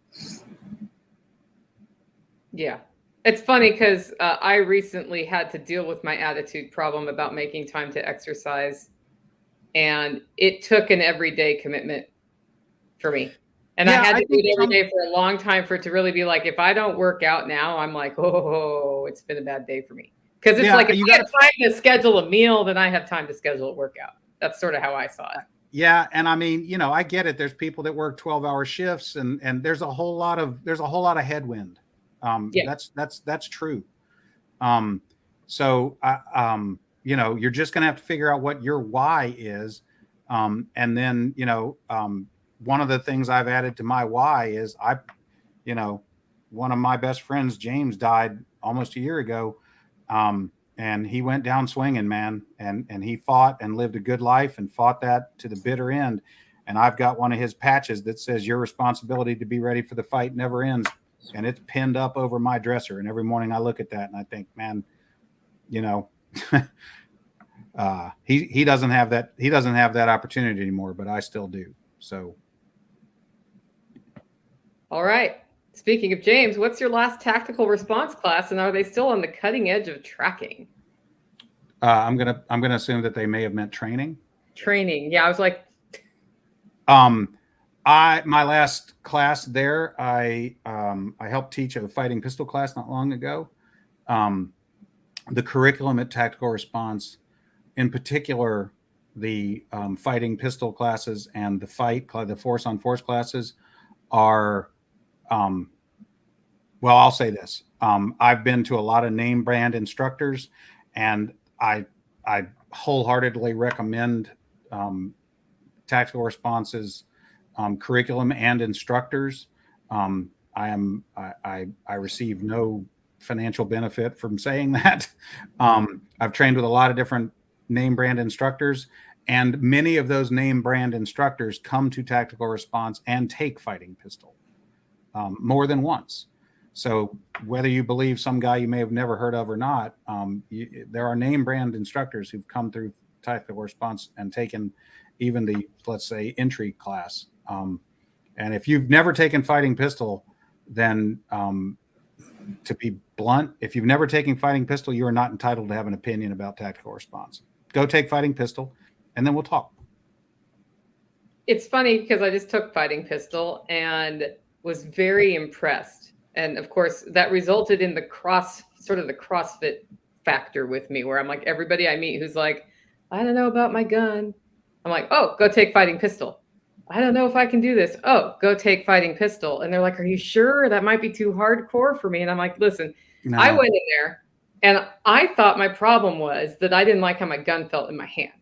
Yeah. It's funny because I recently had to deal with my attitude problem about making time to exercise. And it took an everyday commitment for me. And I had to do it every day for a long time for it to really be like, if I don't work out now, I'm like, oh, it's been a bad day for me. Because it's like, if you have time to schedule a meal, then I have time to schedule a workout. That's sort of how I saw it. Yeah. And I mean, I get it. There's people that work 12-hour shifts and there's a whole lot of headwind. That's true. So you're just going to have to figure out what your why is. And then, one of the things I've added to my why is one of my best friends, James, died almost a year ago. and he went down swinging, man. And he fought and lived a good life and fought that to the bitter end. And I've got one of his patches that says your responsibility to be ready for the fight never ends. And it's pinned up over my dresser. And every morning I look at that and I think, man, you know, he doesn't have that. He doesn't have that opportunity anymore, but I still do. So. All right. Speaking of James, what's your last tactical response class, and are they still on the cutting edge of tracking? I'm gonna assume that they may have meant training. Training, yeah. I was like, my last class there, I helped teach a fighting pistol class not long ago. The curriculum at Tactical Response, in particular, the fighting pistol classes and the force on force classes are. Well, I'll say this. I've been to a lot of name brand instructors, and I wholeheartly recommend Tactical Response's curriculum and instructors. I receive no financial benefit from saying that. I've trained with a lot of different name brand instructors, and many of those name brand instructors come to Tactical Response and take fighting pistol more than once. So whether you believe some guy you may have never heard of or not, there are name brand instructors who've come through Tactical Response and taken even the, let's say, entry class. And if you've never taken fighting pistol, then to be blunt, if you've never taken fighting pistol, you are not entitled to have an opinion about Tactical Response. Go take fighting pistol, and then we'll talk. It's funny because I just took fighting pistol and was very impressed. And of course, that resulted in the CrossFit factor with me, where I'm like, everybody I meet who's like, I don't know about my gun. I'm like, oh, go take fighting pistol. I don't know if I can do this. Oh, go take fighting pistol. And they're like, are you sure? That might be too hardcore for me. And I'm like, listen, no. I went in there and I thought my problem was that I didn't like how my gun felt in my hand.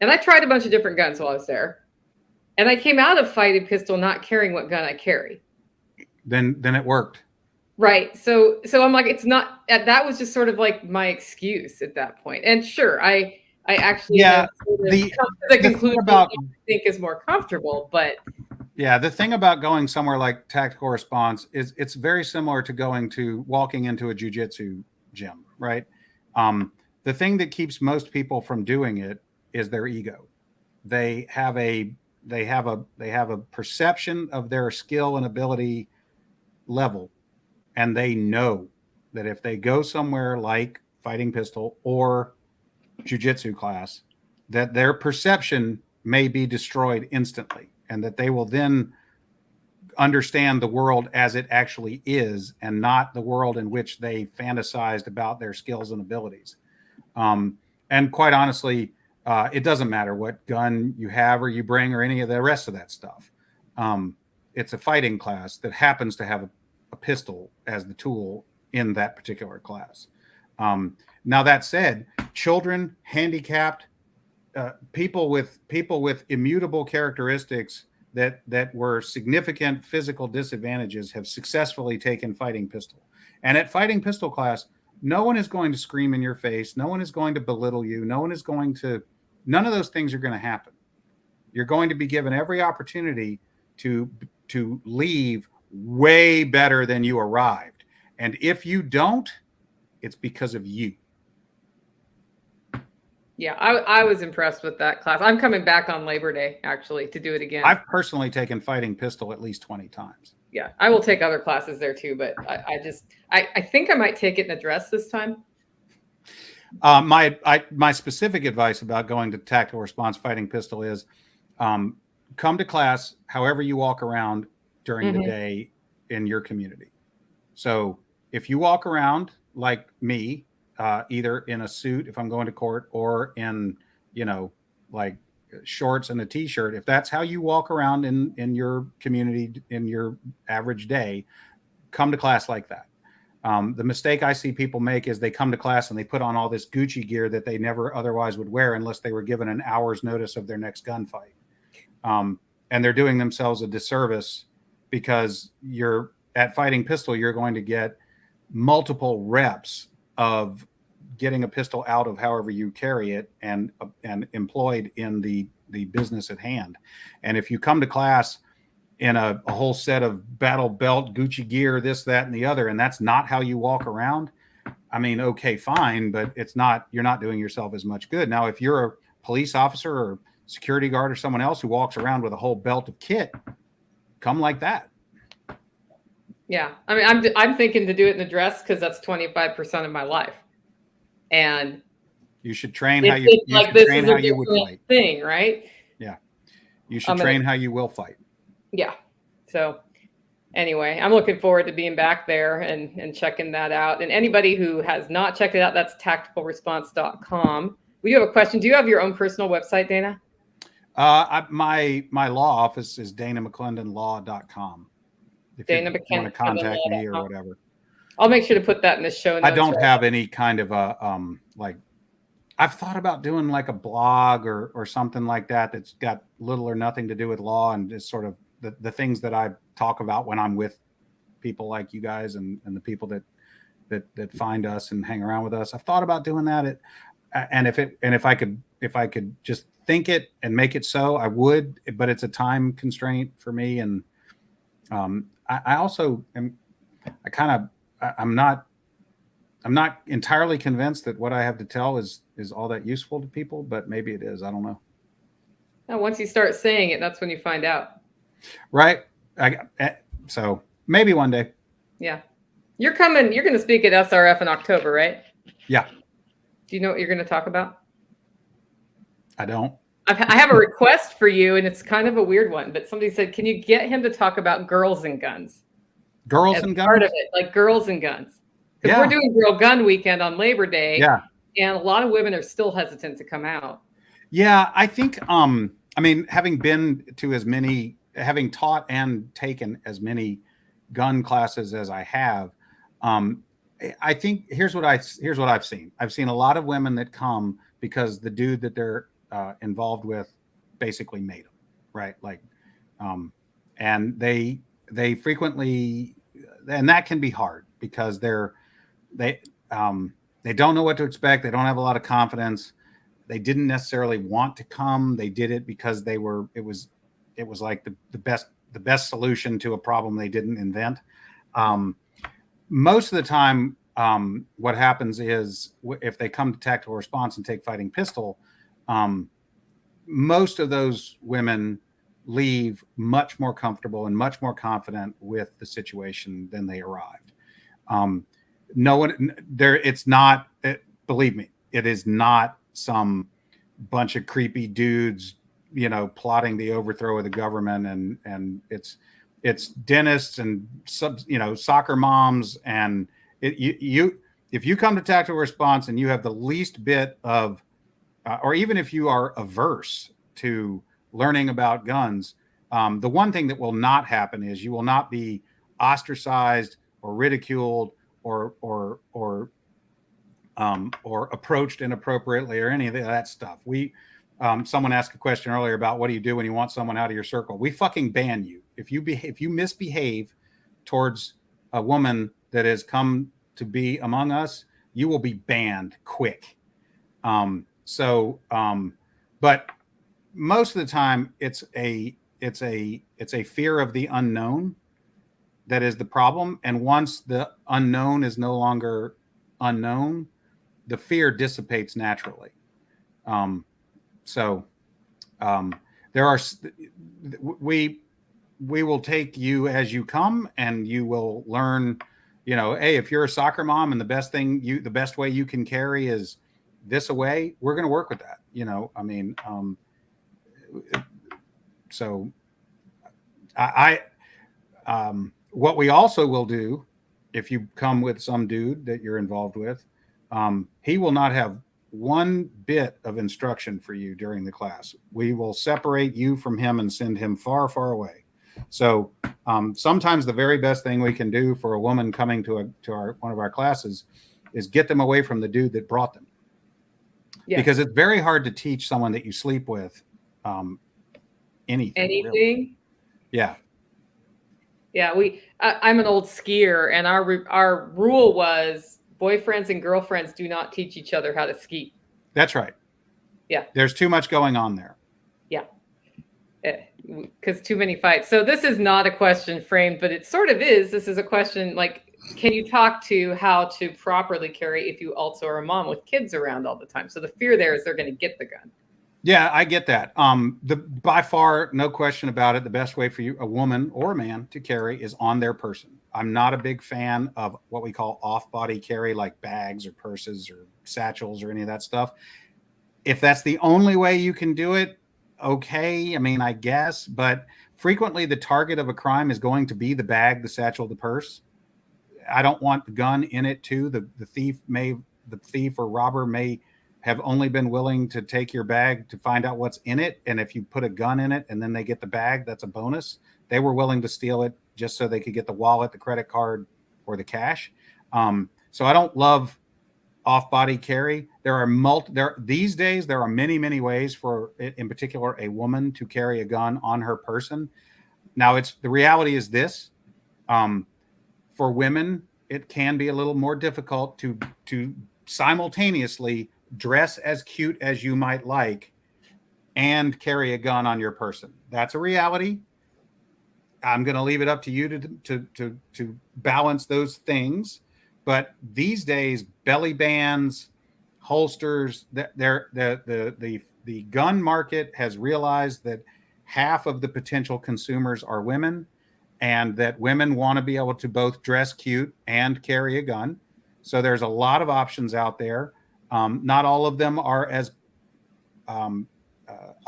And I tried a bunch of different guns while I was there. And I came out of fighting pistol not caring what gun I carry. Then it worked. Right. So I'm like, it's not, that was just sort of like my excuse at that point. And sure, I actually have sort of come to the conclusion about, I think is more comfortable, but. Yeah, the thing about going somewhere like Tactical Response is it's very similar to walking into a jiu-jitsu gym, right? The thing that keeps most people from doing it is their ego. They have a perception of their skill and ability level, and they know that if they go somewhere like fighting pistol or jiu-jitsu class, that their perception may be destroyed instantly, and that they will then understand the world as it actually is and not the world in which they fantasized about their skills and abilities. And quite honestly, it doesn't matter what gun you have or you bring or any of the rest of that stuff. It's a fighting class that happens to have a pistol as the tool in that particular class. Now that said, children, handicapped, people with immutable characteristics that were significant physical disadvantages have successfully taken fighting pistol. And at fighting pistol class, no one is going to scream in your face. No one is going to belittle you. None of those things are going to happen. You're going to be given every opportunity to leave way better than you arrived. And if you don't, it's because of you. Yeah, I was impressed with that class. I'm coming back on Labor Day, actually, to do it again. I've personally taken fighting pistol at least 20 times. Yeah, I will take other classes there too, but I think I might take it in a dress this time. My specific advice about going to Tactical Response fighting pistol is come to class however you walk around during the day in your community. So if you walk around like me, either in a suit if I'm going to court or in, like shorts and a t-shirt, if that's how you walk around in your community in your average day, come to class like that. The mistake I see people make is they come to class and they put on all this Gucci gear that they never otherwise would wear unless they were given an hour's notice of their next gunfight. And they're doing themselves a disservice, because you're at fighting pistol, you're going to get multiple reps of getting a pistol out of however you carry it and employed in the business at hand. And if you come to class in a whole set of battle belt, Gucci gear, this, that, and the other, and that's not how you walk around, I mean, okay, fine, but you're not doing yourself as much good. Now, if you're a police officer or security guard or someone else who walks around with a whole belt of kit, come like that. Yeah. I mean, I'm thinking to do it in a dress because that's 25% of my life. And you should train how you train how you would fight. Thing, right? Yeah. You should train how you will fight. Yeah. So anyway, I'm looking forward to being back there and checking that out. And anybody who has not checked it out, that's tacticalresponse.com. We do have a question. Do you have your own personal website, Dana? My law office is danamcclendonlaw.com. If you want to contact me or whatever. I'll make sure to put that in the show notes. I don't have any kind of a like, I've thought about doing like a blog or something like that that's got little or nothing to do with law and just sort of the things that I talk about when I'm with people like you guys and the people that find us and hang around with us. I've thought about doing that. If I could just think it and make it so, I would, but it's a time constraint for me. And I also am, I'm not entirely convinced that what I have to tell is all that useful to people, but maybe it is. I don't know. Now, once you start saying it, that's when you find out. Right. So maybe one day. Yeah. You're going to speak at SRF in October, right? Yeah. Do you know what you're going to talk about? I don't. I have a request for you, and it's kind of a weird one, but somebody said, can you get him to talk about girls and guns? Girls and guns? Part of it, like girls and guns. Because we're doing Girl Gun Weekend on Labor Day. Yeah. And a lot of women are still hesitant to come out. Yeah, I think, I mean, having taught and taken as many gun classes as I have, I think here's what I've seen. I've seen a lot of women that come because the dude that they're involved with basically made them, right? Like, and they frequently, and that can be hard because they don't know what to expect. They don't have a lot of confidence. They didn't necessarily want to come. They did it because it was like the best solution to a problem they didn't invent. Most of the time, what happens is if they come to tactical response and take fighting pistol, most of those women leave much more comfortable and much more confident with the situation than they arrived. No one there. It's not. Believe me, it is not some bunch of creepy dudes, plotting the overthrow of the government, and it's dentists and soccer moms, and if you come to tactical response and you have the least bit of, or even if you are averse to learning about guns, the one thing that will not happen is you will not be ostracized or ridiculed or approached inappropriately or any of that stuff. Someone asked a question earlier about what do you do when you want someone out of your circle? We fucking ban you. If you misbehave towards a woman that has come to be among us, you will be banned quick. But most of the time it's a fear of the unknown that is the problem. And once the unknown is no longer unknown, the fear dissipates naturally. We will take you as you come, and you will learn, hey, if you're a soccer mom and the best way you can carry is this away, we're going to work with that. What we also will do, if you come with some dude that you're involved with, he will not have one bit of instruction for you during the class. We will separate you from him and send him far, far away. So sometimes the very best thing we can do for a woman coming to one of our classes is get them away from the dude that brought them. Yeah. Because it's very hard to teach someone that you sleep with anything. Really. Yeah. Yeah, I'm an old skier, and our rule was boyfriends and girlfriends do not teach each other how to ski. That's right. Yeah. There's too much going on there. Yeah. Because too many fights. So this is not a question framed, but it sort of is. This is a question like, can you talk to how to properly carry if you also are a mom with kids around all the time? So the fear there is they're going to get the gun. Yeah, I get that. By far, no question about it, the best way for you, a woman or a man, to carry is on their person. I'm not a big fan of what we call off-body carry, like bags or purses or satchels or any of that stuff. If that's the only way you can do it, okay. I mean, I guess, but frequently the target of a crime is going to be the bag, the satchel, the purse. I don't want the gun in it too. The thief or robber may have only been willing to take your bag to find out what's in it. And if you put a gun in it and then they get the bag, that's a bonus. They were willing to steal it just so they could get the wallet, the credit card, or the cash. So I don't love off-body carry. These days, there are many, many ways for, in particular, a woman to carry a gun on her person. Now, the reality is this. For women, it can be a little more difficult to simultaneously dress as cute as you might like and carry a gun on your person. That's a reality. I'm going to leave it up to you to balance those things. But these days, belly bands, holsters, the gun market has realized that half of the potential consumers are women, and that women want to be able to both dress cute and carry a gun. So there's a lot of options out there. Not all of them are as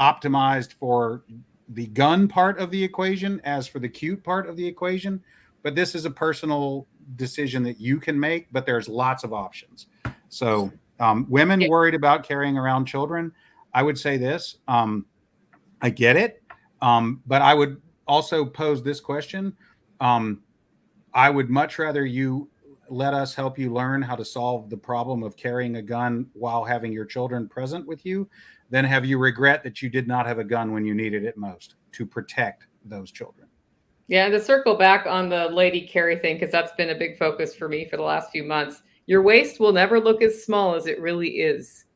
optimized for the gun part of the equation as for the cute part of the equation. But this is a personal decision that you can make, but there's lots of options. So women worried about carrying around children, I would say this, I get it. But I would also pose this question. I would much rather you let us help you learn how to solve the problem of carrying a gun while having your children present with you than have you regret that you did not have a gun when you needed it most to protect those children. Yeah, and to circle back on the lady carry thing, because that's been a big focus for me for the last few months. Your waist will never look as small as it really is.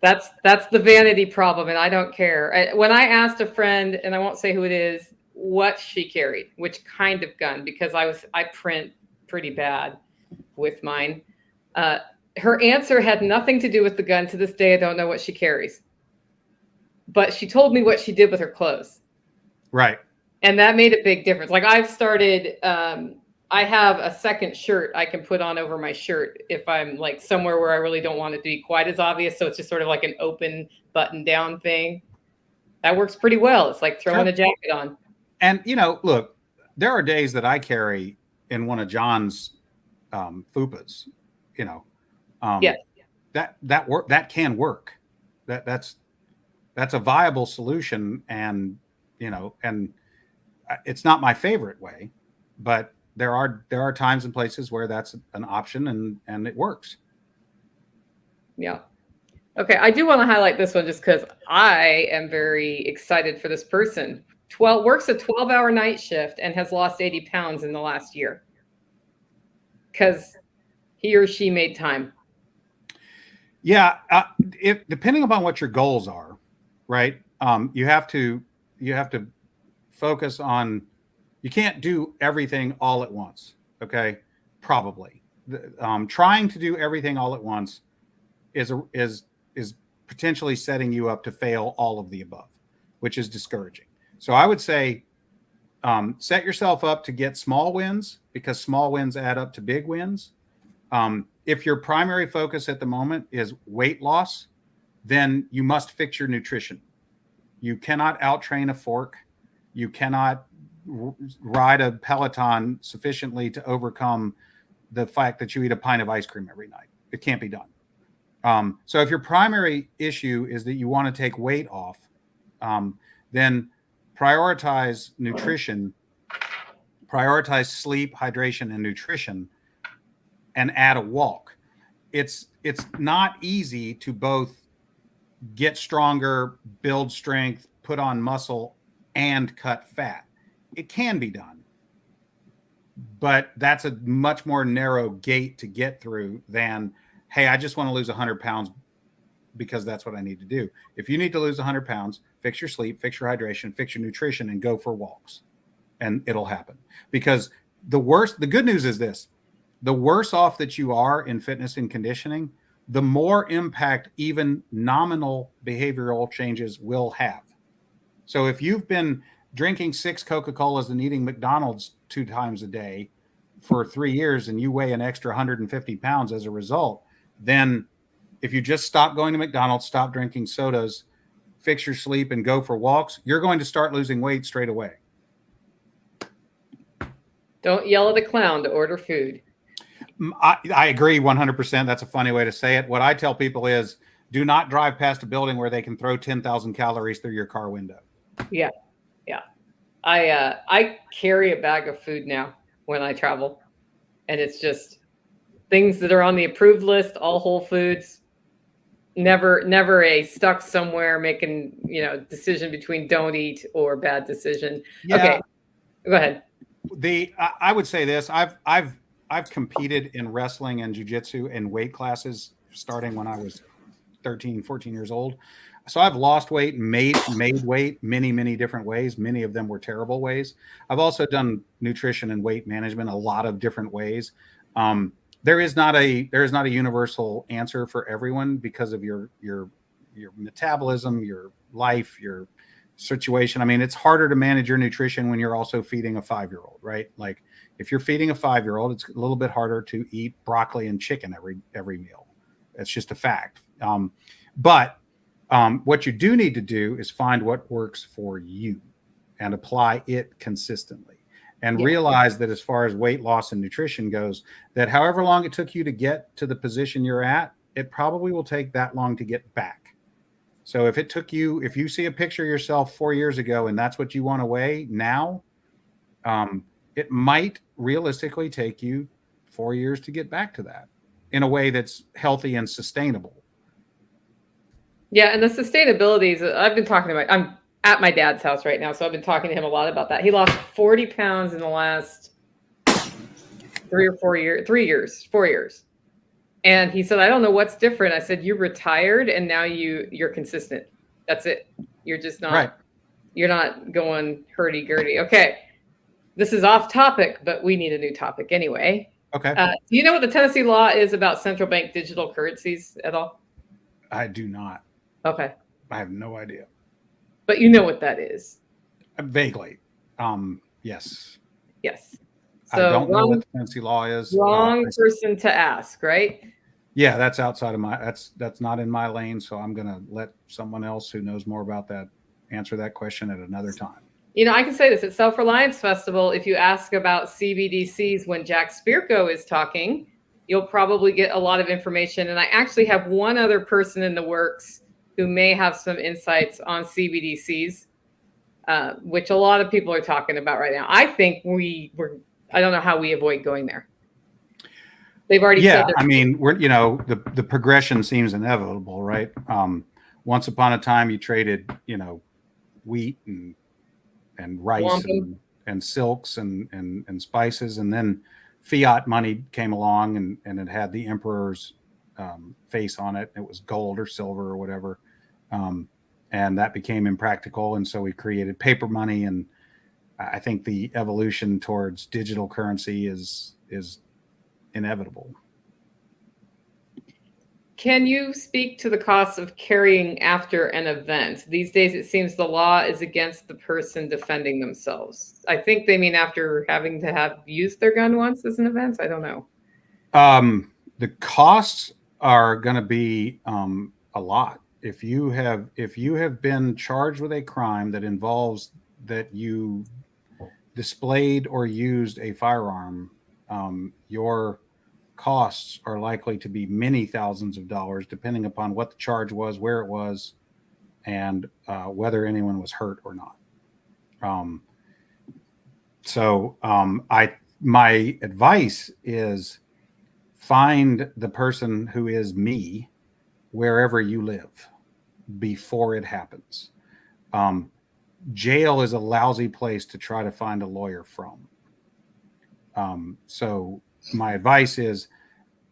That's the vanity problem, and I don't care. When I asked a friend, and I won't say who it is, what she carried, which kind of gun, because I print pretty bad with mine. Her answer had nothing to do with the gun. To this day, I don't know what she carries. But she told me what she did with her clothes. Right. And that made a big difference. Like I've started, I have a second shirt I can put on over my shirt if I'm like somewhere where I really don't want it to be quite as obvious. So it's just sort of like an open button down thing. That works pretty well. It's like throwing a jacket on. And, look, there are days that I carry in one of John's fupas, Yes. that can work. That's a viable solution. And, and it's not my favorite way, but there are times and places where that's an option and it works. Yeah. Okay. I do want to highlight this one just because I am very excited for this person. Works a 12-hour night shift and has lost 80 pounds in the last year because he or she made time. Yeah. Depending upon what your goals are, right. You have to focus on, you can't do everything all at once. Okay. Probably trying to do everything all at once is potentially setting you up to fail all of the above, which is discouraging. So I would say, set yourself up to get small wins because small wins add up to big wins. If your primary focus at the moment is weight loss, then you must fix your nutrition. You cannot out-train a fork. You cannot ride a Peloton sufficiently to overcome the fact that you eat a pint of ice cream every night. It can't be done. So if your primary issue is that you want to take weight off, then prioritize nutrition, prioritize sleep, hydration, and nutrition, and add a walk. It's not easy to both get stronger, build strength, put on muscle, and cut fat. It can be done. but that's a much more narrow gate to get through than, hey, I just want to lose 100 pounds because that's what I need to do. If you need to lose 100 pounds, fix your sleep, fix your hydration, fix your nutrition, and go for walks, and it'll happen. Because the good news is this: the worse off that you are in fitness and conditioning, the more impact even nominal behavioral changes will have. So if you've been drinking 6 Coca-Colas and eating McDonald's 2 times a day for 3 years and you weigh an extra 150 pounds as a result, then if you just stop going to McDonald's, stop drinking sodas, fix your sleep, and go for walks, you're going to start losing weight straight away. Don't yell at a clown to order food. I agree 100%. That's a funny way to say it. What I tell people is, do not drive past a building where they can throw 10,000 calories through your car window. Yeah. Yeah. I carry a bag of food now when I travel, and it's just things that are on the approved list, all whole foods, never a stuck somewhere making, decision between don't eat or bad decision. Yeah. Okay. Go ahead. I would say this. I've competed in wrestling and jiu-jitsu in weight classes starting when I was 13, 14 years old. So I've lost weight, made weight many different ways. Many of them were terrible ways. I've also done nutrition and weight management a lot of different ways. There is not a universal answer for everyone because of your metabolism, your life, your situation. I mean, it's harder to manage your nutrition when you're also feeding a 5-year-old, right? Like if you're feeding a 5-year-old, it's a little bit harder to eat broccoli and chicken every meal. That's just a fact. But what you do need to do is find what works for you and apply it consistently, and realize that as far as weight loss and nutrition goes, that however long it took you to get to the position you're at, it probably will take that long to get back. So if you see a picture of yourself 4 years ago and that's what you want to weigh now, it might realistically take you 4 years to get back to that in a way that's healthy and sustainable. Yeah, and the sustainability is, I've been talking about, I'm at my dad's house right now, so I've been talking to him a lot about that. He lost 40 pounds in the last 4 years. And he said, I don't know what's different. I said, you retired and now you're consistent. That's it. You're just not, right. You're not going hurdy-gurdy. Okay. This is off topic, but we need a new topic anyway. Okay. Do you know what the Tennessee law is about central bank digital currencies at all? I do not. Okay. I have no idea. But you know what that is? Vaguely. Yes. Yes. So I don't know what the Tennessee law is. Wrong person to ask, right? Yeah, that's outside of that's not in my lane. So I'm going to let someone else who knows more about that answer that question at another time. I can say this at Self-Reliance Festival. If you ask about CBDCs when Jack Spirko is talking, you'll probably get a lot of information. And I actually have one other person in the works who may have some insights on CBDCs, which a lot of people are talking about right now. I think I don't know how we avoid going there. They've already said. I mean, the progression seems inevitable, right? Once upon a time, you traded, wheat and rice and silks and spices, and then fiat money came along and it had the emperor's face on it. It was gold or silver or whatever, and that became impractical, and so we created paper money. And I think the evolution towards digital currency is inevitable. Can you speak to the costs of carrying after an event? These days, it seems the law is against the person defending themselves. I think they mean after having to have used their gun once as an event. I don't know. The costs are going to be a lot. If you have been charged with a crime that involves that you displayed or used a firearm, your costs are likely to be many thousands of dollars, depending upon what the charge was, where it was, and whether anyone was hurt or not. My advice is find the person who is me wherever you live before it happens. Jail is a lousy place to try to find a lawyer from. So my advice is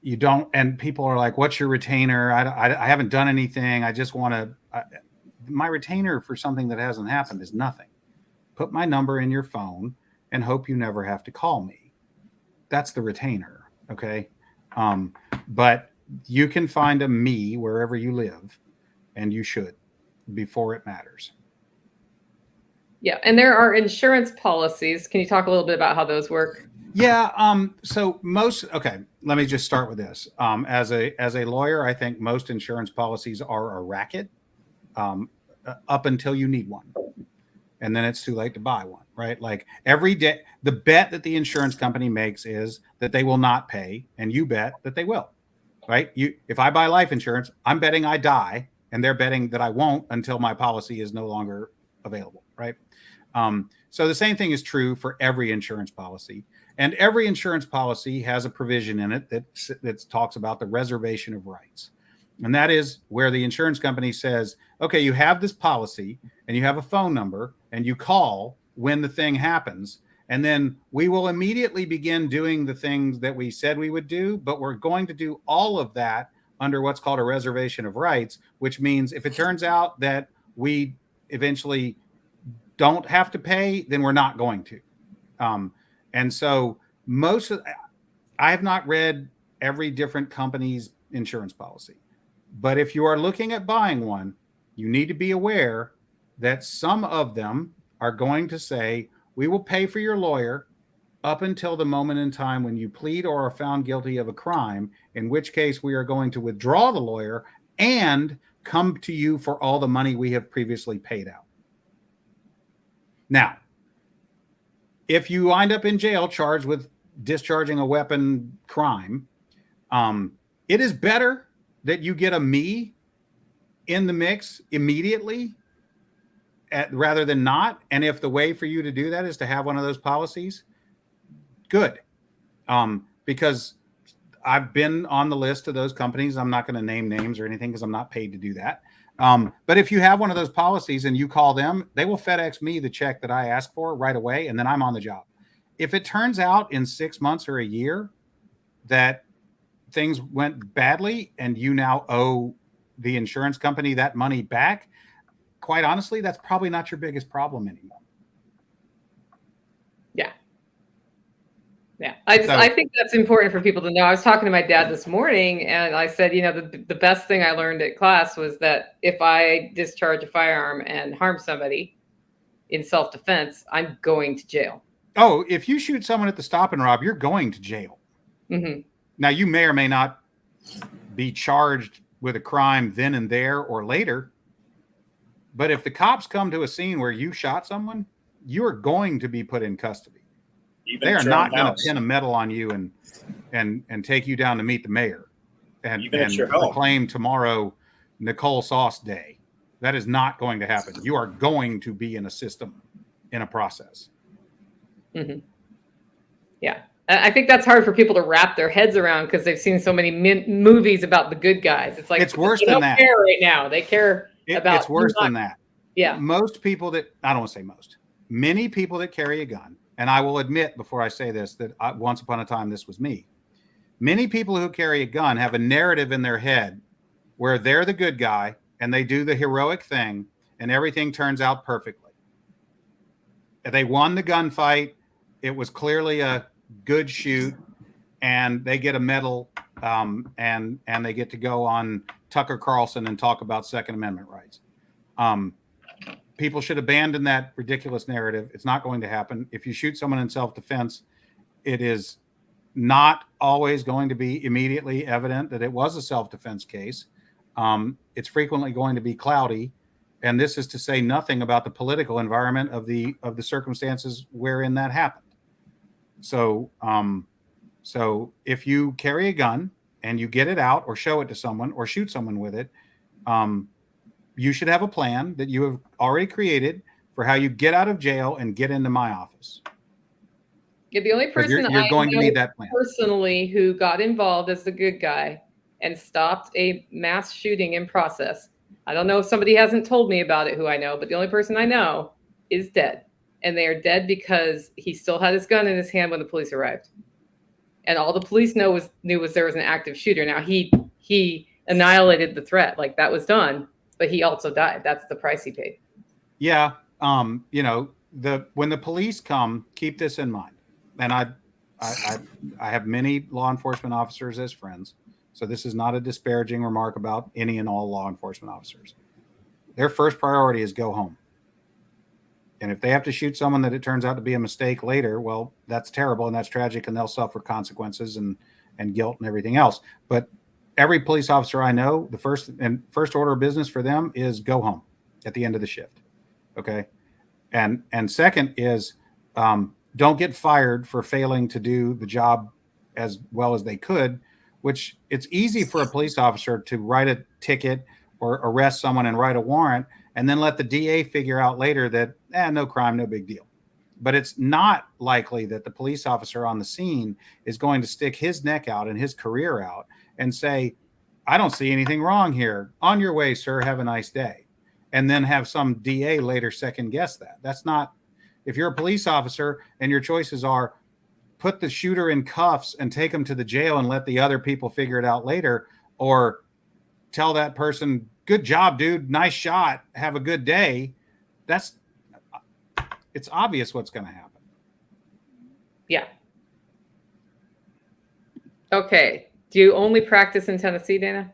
you don't, and people are like, what's your retainer? I haven't done anything. I just want to, my retainer for something that hasn't happened is nothing. Put my number in your phone and hope you never have to call me. That's the retainer. Okay. But you can find a me wherever you live, and you should, before it matters. Yeah. And there are insurance policies. Can you talk a little bit about how those work? Yeah. So okay, let me just start with this. As a lawyer, I think most insurance policies are a racket, up until you need one. And then it's too late to buy one, right? Like every day, the bet that the insurance company makes is that they will not pay, and you bet that they will, right? If I buy life insurance, I'm betting I die, and they're betting that I won't until my policy is no longer available, right? So the same thing is true for every insurance policy, and every insurance policy has a provision in it that talks about the reservation of rights. And that is where the insurance company says, okay, you have this policy and you have a phone number and you call when the thing happens. And then we will immediately begin doing the things that we said we would do, but we're going to do all of that under what's called a reservation of rights, which means if it turns out that we eventually don't have to pay, then we're not going to. And so I have not read every different company's insurance policy. But if you are looking at buying one, you need to be aware that some of them are going to say, we will pay for your lawyer up until the moment in time when you plead or are found guilty of a crime, in which case we are going to withdraw the lawyer and come to you for all the money we have previously paid out. Now, if you wind up in jail charged with discharging a weapon crime, it is better that you get a me in the mix immediately rather than not. And if the way for you to do that is to have one of those policies, good. Because I've been on the list of those companies. I'm not going to name names or anything because I'm not paid to do that. But if you have one of those policies and you call them, they will FedEx me the check that I asked for right away, and then I'm on the job. If it turns out in 6 months or a year that things went badly and you now owe the insurance company that money back, quite honestly, that's probably not your biggest problem anymore. Yeah. Yeah. I think that's important for people to know. I was talking to my dad this morning and I said, the best thing I learned at class was that if I discharge a firearm and harm somebody in self-defense, I'm going to jail. Oh, if you shoot someone at the stop and rob, you're going to jail. Mm-hmm. Now, you may or may not be charged with a crime then and there or later. But if the cops come to a scene where you shot someone, you are going to be put in custody. They are not going to pin a medal on you and take you down to meet the mayor and proclaim tomorrow Nicole Sauce Day. That is not going to happen. You are going to be in a system, in a process. Mm-hmm. Yeah. I think that's hard for people to wrap their heads around because they've seen so many movies about the good guys. It's like it's worse than that. They don't care right now. They care about. It's worse than that. Yeah. Most people that I don't want to say most, many people that carry a gun, and I will admit before I say this that once upon a time this was me. Many people who carry a gun have a narrative in their head where they're the good guy and they do the heroic thing and everything turns out perfectly. They won the gunfight. It was clearly a good shoot, and they get a medal, and they get to go on Tucker Carlson and talk about Second Amendment rights. People should abandon that ridiculous narrative. It's not going to happen. If you shoot someone in self-defense, it is not always going to be immediately evident that it was a self-defense case. It's frequently going to be cloudy, and this is to say nothing about the political environment of the circumstances wherein that happened. So if you carry a gun and you get it out or show it to someone or shoot someone with it, you should have a plan that you have already created for how you get out of jail and get into my office. Yeah, the only person you're going to need that plan personally who got involved as the good guy and stopped a mass shooting in process. I don't know if somebody hasn't told me about it who I know, but the only person I know is dead. and they are dead because he still had his gun in his hand when the police arrived. And all the police knew was there was an active shooter. Now he annihilated the threat, like that was done, but he also died. That's the price he paid. Yeah. You know, when the police come, keep this in mind. And I have many law enforcement officers as friends, so this is not a disparaging remark about any and all law enforcement officers. Their first priority is go home. And if they have to shoot someone that it turns out to be a mistake later, well, that's terrible and that's tragic, and they'll suffer consequences and guilt and everything else. But every police officer I know, the first order of business for them is go home at the end of the shift. Okay. And second is don't get fired for failing to do the job as well as they could, which it's easy for a police officer to write a ticket or arrest someone and write a warrant and then let the DA figure out later that no crime, no big deal. But it's not likely that the police officer on the scene is going to stick his neck out and his career out and say, I don't see anything wrong here. On your way, sir. Have a nice day. And then have some DA later second guess that. That's not, if you're a police officer and your choices are put the shooter in cuffs and take him to the jail and let the other people figure it out later, or tell that person, good job, dude, nice shot, have a good day. It's obvious what's going to happen. Yeah. Okay. Do you only practice in Tennessee, Dana?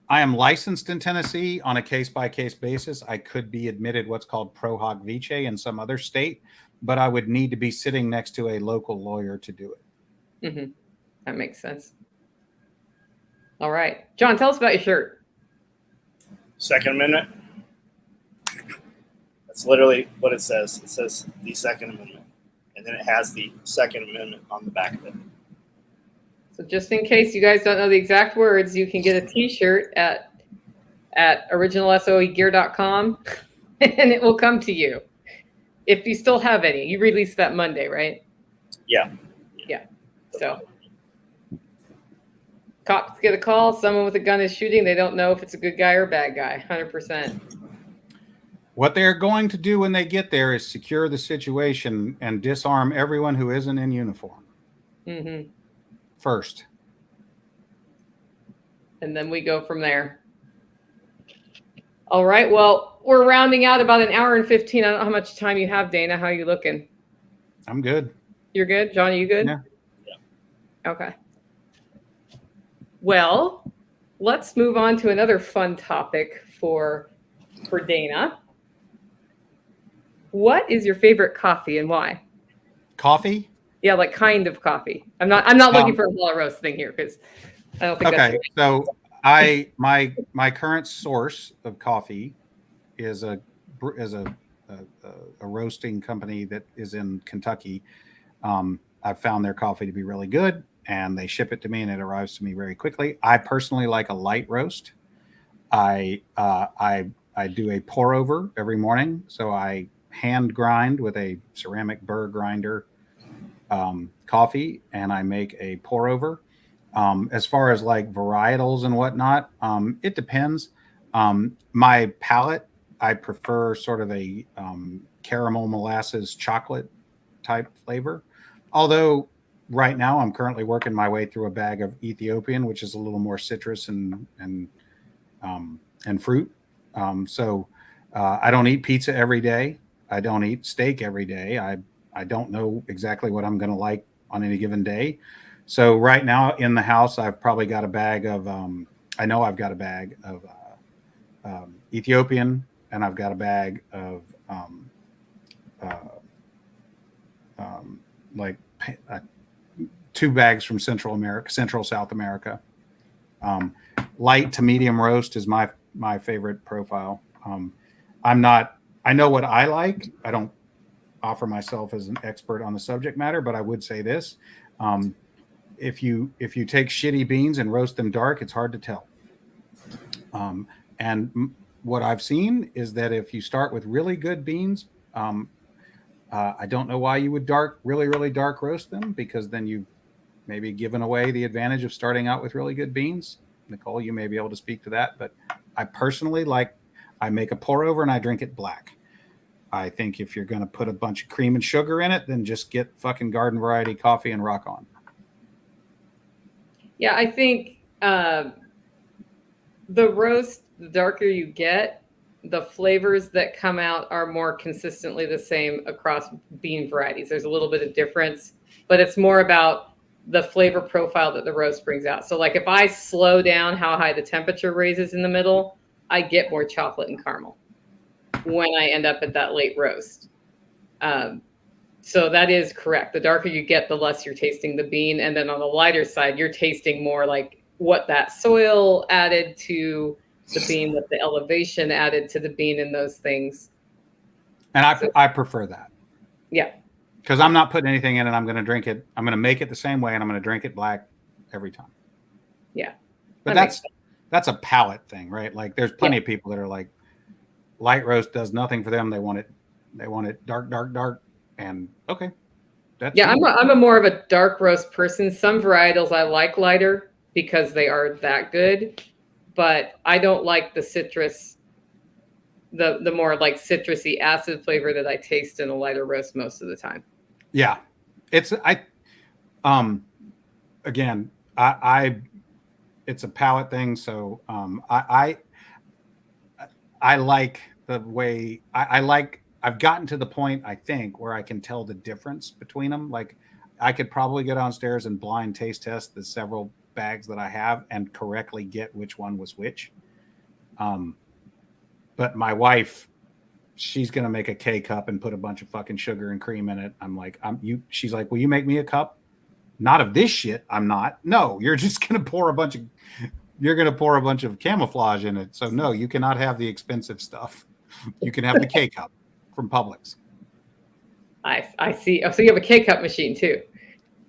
I am licensed in Tennessee on a case-by-case basis. I could be admitted what's called pro hoc vice in some other state, but I would need to be sitting next to a local lawyer to do it. Mm-hmm. That makes sense. All right. John, tell us about your shirt. Second Amendment. That's literally what it says. It says the Second Amendment, and then it has the Second Amendment on the back of it. So just in case you guys don't know the exact words, you can get a t-shirt at originalsoegear.com and it will come to you. If you still have any. You released that Monday, right? Yeah. So cops get a call, someone with a gun is shooting, they don't know if it's a good guy or a bad guy, 100%. What they're going to do when they get there is secure the situation and disarm everyone who isn't in uniform. Mm-hmm. First. And then we go from there. All right. Well, we're rounding out about an hour and 15. I don't know how much time you have, Dana. How are you looking? I'm good. You're good? John, are you good? Yeah. Okay. Well, let's move on to another fun topic for Dana. What is your favorite coffee and why? Coffee? Yeah, like kind of coffee. I'm not looking for a wall roast thing here because I don't think okay. That's So my current source of coffee is a roasting company that is in Kentucky. I've found their coffee to be really good, and they ship it to me, and it arrives to me very quickly. I personally like a light roast. I do a pour over every morning, so I hand grind with a ceramic burr grinder coffee, and I make a pour over. As far as like varietals and whatnot, it depends. My palate, I prefer sort of a caramel molasses chocolate type flavor. Although right now I'm currently working my way through a bag of Ethiopian, which is a little more citrus and fruit. So I don't eat pizza every day. I don't eat steak every day. I don't know exactly what I'm going to like on any given day. So right now in the house, I've probably got a bag of, I know I've got a bag of Ethiopian, and I've got a bag of two bags from Central South America. Light to medium roast is my favorite profile. I know what I like. I don't offer myself as an expert on the subject matter, but I would say this. If you take shitty beans and roast them dark, it's hard to tell. And what I've seen is that if you start with really good beans, I don't know why you would really dark roast them, because then you've maybe given away the advantage of starting out with really good beans. Nicole, you may be able to speak to that, but I personally I make a pour over and I drink it black. I think if you're going to put a bunch of cream and sugar in it, then just get fucking garden variety coffee and rock on. Yeah, I think the roast, the darker you get, the flavors that come out are more consistently the same across bean varieties. There's a little bit of difference, but it's more about the flavor profile that the roast brings out. So like if I slow down how high the temperature raises in the middle, I get more chocolate and caramel when I end up at that late roast. So that is correct. The darker you get, the less you're tasting the bean. And then on the lighter side, you're tasting more like what that soil added to the bean, what the elevation added to the bean, and those things. And I prefer that. Yeah. Because I'm not putting anything in it. I'm going to drink it. I'm going to make it the same way, and I'm going to drink it black every time. Yeah. But that's a palate thing, right? Like there's plenty of people that are like, light roast does nothing for them. They want it dark, dark, dark. And okay. I'm a more of a dark roast person. Some varietals I like lighter because they are that good, but I don't like the citrus, the more like citrusy acid flavor that I taste in a lighter roast most of the time. Yeah. It's again, it's a palate thing. So I like the way I've gotten to the point, I think, where I can tell the difference between them. Like I could probably go downstairs and blind taste test the several bags that I have and correctly get which one was which. But my wife, she's going to make a K-cup and put a bunch of fucking sugar and cream in it. I'm like, she's like, will you make me a cup? Not of this shit. I'm not. No, you're just going to pour a bunch of camouflage in it. So no, you cannot have the expensive stuff. You can have the K-cup from Publix. I see. Oh, so you have a K-cup machine too.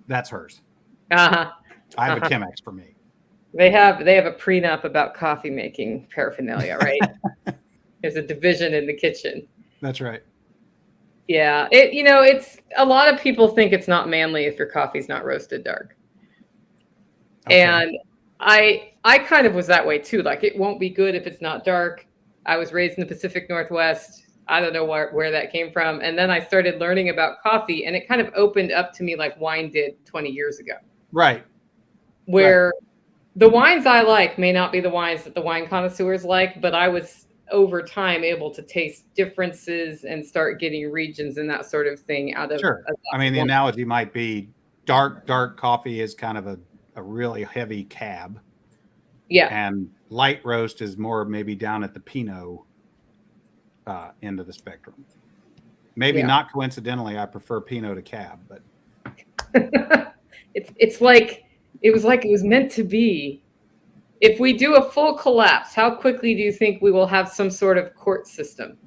That's hers. Uh-huh. I have a Chemex for me. They have a prenup about coffee making paraphernalia, right? There's a division in the kitchen. That's right. Yeah. It's a lot of people think it's not manly if your coffee's not roasted dark. Okay. And I kind of was that way too. Like it won't be good if it's not dark. I was raised in the Pacific Northwest. I don't know where that came from. And then I started learning about coffee, and it kind of opened up to me like wine did 20 years ago. Right. Where the wines I like may not be the wines that the wine connoisseurs like, but I was over time able to taste differences and start getting regions and that sort of thing out of. Sure. I mean, the analogy might be dark coffee is kind of a really heavy cab. Yeah. And light roast is more maybe down at the Pinot end of the spectrum. Maybe not coincidentally, I prefer Pinot to cab, but it's like it was meant to be. If we do a full collapse, how quickly do you think we will have some sort of court system?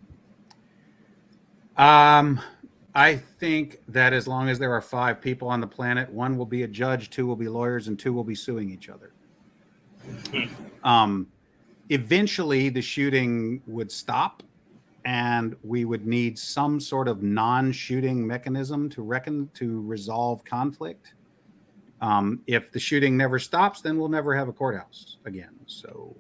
I think that as long as there are 5 people on the planet, 1 will be a judge, 2 will be lawyers, and 2 will be suing each other. Eventually, the shooting would stop, and we would need some sort of non-shooting mechanism to resolve conflict. If the shooting never stops, then we'll never have a courthouse again. So,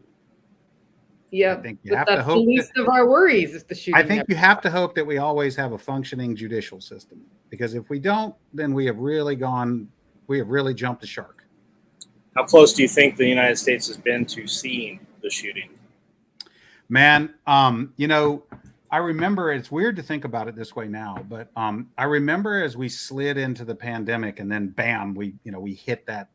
yeah, I think you have to hope the least of our worries is the shooting. I think you have to hope that we always have a functioning judicial system, because if we don't, then we have really jumped the shark. How close do you think the United States has been to seeing the shooting? Man, I remember, it's weird to think about it this way now, but I remember as we slid into the pandemic and then bam, we hit that,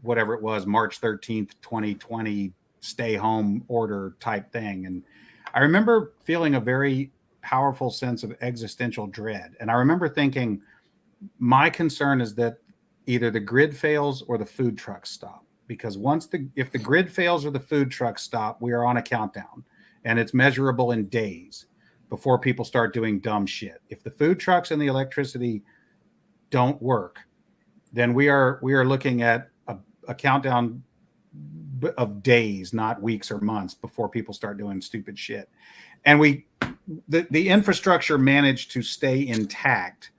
whatever it was, March 13th, 2020, stay home order type thing. And I remember feeling a very powerful sense of existential dread. And I remember thinking, my concern is that either the grid fails or the food trucks stop. Because if the grid fails or the food trucks stop, we are on a countdown. And it's measurable in days before people start doing dumb shit. If the food trucks and the electricity don't work, then we are looking at a countdown of days, not weeks or months, before people start doing stupid shit. And the infrastructure managed to stay intact,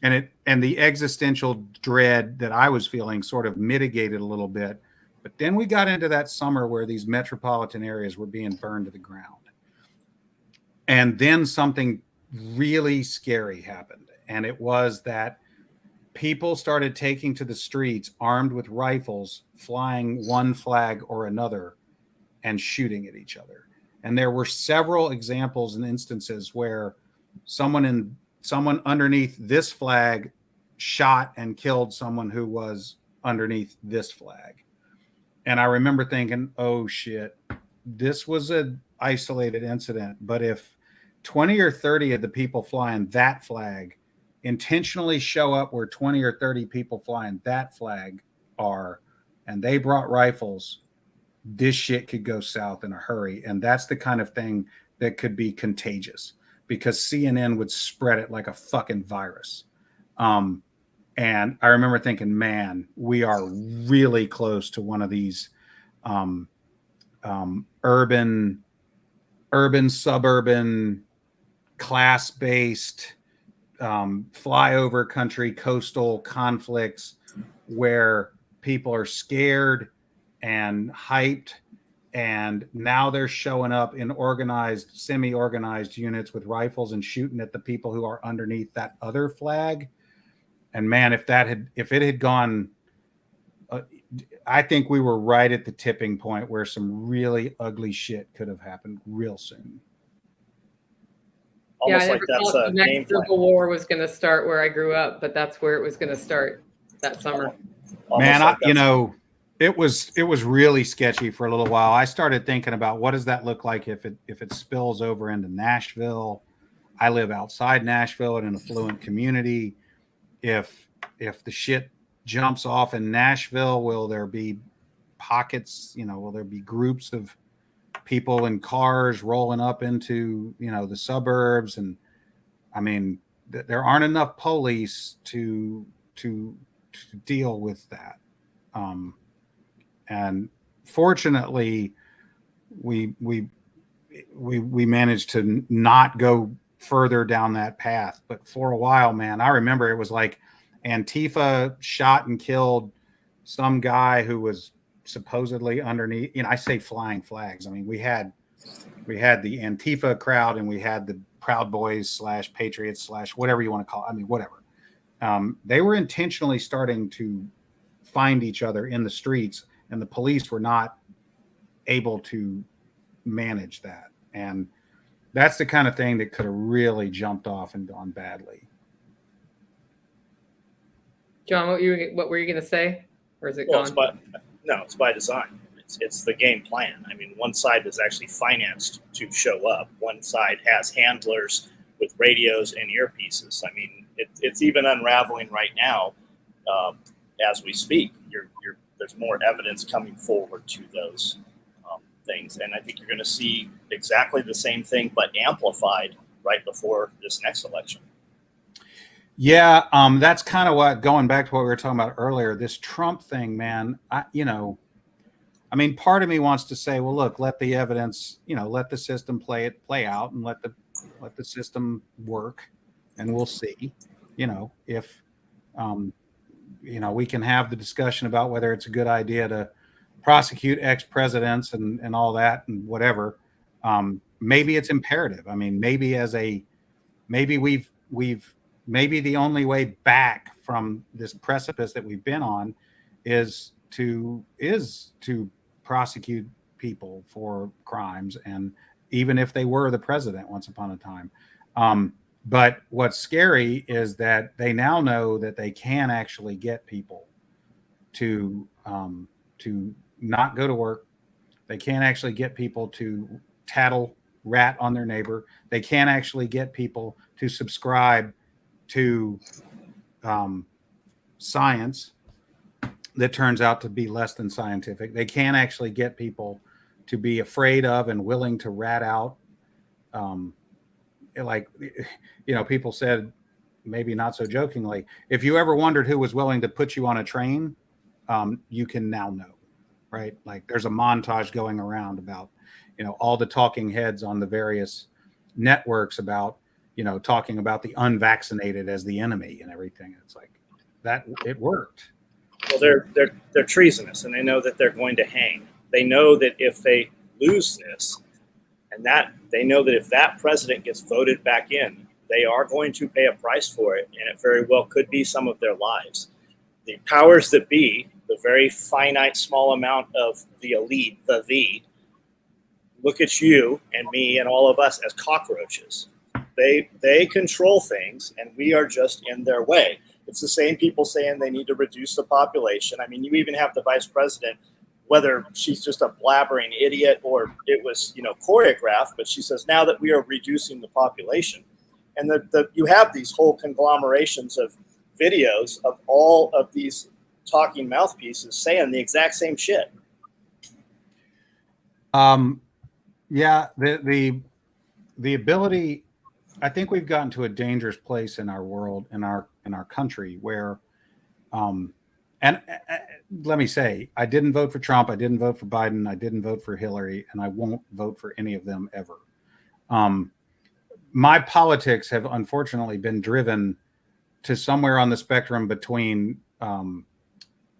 and the existential dread that I was feeling sort of mitigated a little bit. But then we got into that summer where these metropolitan areas were being burned to the ground. And then something really scary happened. And it was that people started taking to the streets armed with rifles, flying one flag or another and shooting at each other. And there were several examples and instances where someone underneath this flag shot and killed someone who was underneath this flag. And I remember thinking, oh shit, this was an isolated incident. But if 20 or 30 of the people flying that flag intentionally show up where 20 or 30 people flying that flag are, and they brought rifles, this shit could go south in a hurry. And that's the kind of thing that could be contagious, because CNN would spread it like a fucking virus. And I remember thinking, man, we are really close to one of these urban, suburban, class-based, flyover country, coastal conflicts where people are scared and hyped, and now they're showing up in organized, semi-organized units with rifles and shooting at the people who are underneath that other flag. And man, if it had gone, I think we were right at the tipping point where some really ugly shit could have happened real soon. Almost I like never that's thought a the next game plan. Civil War was going to start where I grew up, but that's where it was going to start that summer. Man, it was really sketchy for a little while. I started thinking about, what does that look like if it spills over into Nashville? I live outside Nashville in an affluent community. If the shit jumps off in Nashville, will there be pockets? Will there be groups of people in cars rolling up into the suburbs? And I mean, there aren't enough police to deal with that. And fortunately, we managed to not go further down that path. But for a while, man, I remember it was like Antifa shot and killed some guy who was supposedly underneath. I say flying flags. I mean, we had the Antifa crowd, and we had the Proud Boys / Patriots / whatever you want to call it. I mean, whatever. They were intentionally starting to find each other in the streets, and the police were not able to manage that. And that's the kind of thing that could have really jumped off and gone badly. John, what were you going to say? Or is it gone? It's by design. It's the game plan. I mean, one side is actually financed to show up. One side has handlers with radios and earpieces. I mean, it's even unraveling right now as we speak. There's more evidence coming forward to those things, and I think you're going to see exactly the same thing, but amplified right before this next election. Yeah, that's kind of what, going back to what we were talking about earlier, this Trump thing, man. I mean, part of me wants to say, well, look, let the evidence, let the system play out, and let the system work, and we'll see, if, we can have the discussion about whether it's a good idea to prosecute ex-presidents and all that and whatever. Maybe it's imperative. I mean, maybe the only way back from this precipice that we've been on is to prosecute people for crimes, and even if they were the president once upon a time. But what's scary is that they now know that they can actually get people to not go to work. They can't actually get people to rat on their neighbor. They can't actually get people to subscribe to science that turns out to be less than scientific. They can't actually get people to be afraid of and willing to rat out. People said, maybe not so jokingly, if you ever wondered who was willing to put you on a train, you can now know, right? Like, there's a montage going around about, all the talking heads on the various networks about, talking about the unvaccinated as the enemy and everything. It's like that, it worked. Well, they're treasonous, and they know that they're going to hang. They know that if they lose this, and that they know that if that president gets voted back in, they are going to pay a price for it, and it very well could be some of their lives. The powers that be, the very finite small amount of the elite, look at you and me and all of us as cockroaches. They control things, and we are just in their way. It's the same people saying they need to reduce the population. I mean, you even have the vice president, whether she's just a blabbering idiot or it was, choreographed, but she says now that we are reducing the population. And you have these whole conglomerations of videos of all of these talking mouthpieces saying the exact same shit. Yeah, the ability, I think we've gotten to a dangerous place in our world, in our country, where, and let me say, I didn't vote for Trump, I didn't vote for Biden, I didn't vote for Hillary, and I won't vote for any of them ever. My politics have unfortunately been driven to somewhere on the spectrum between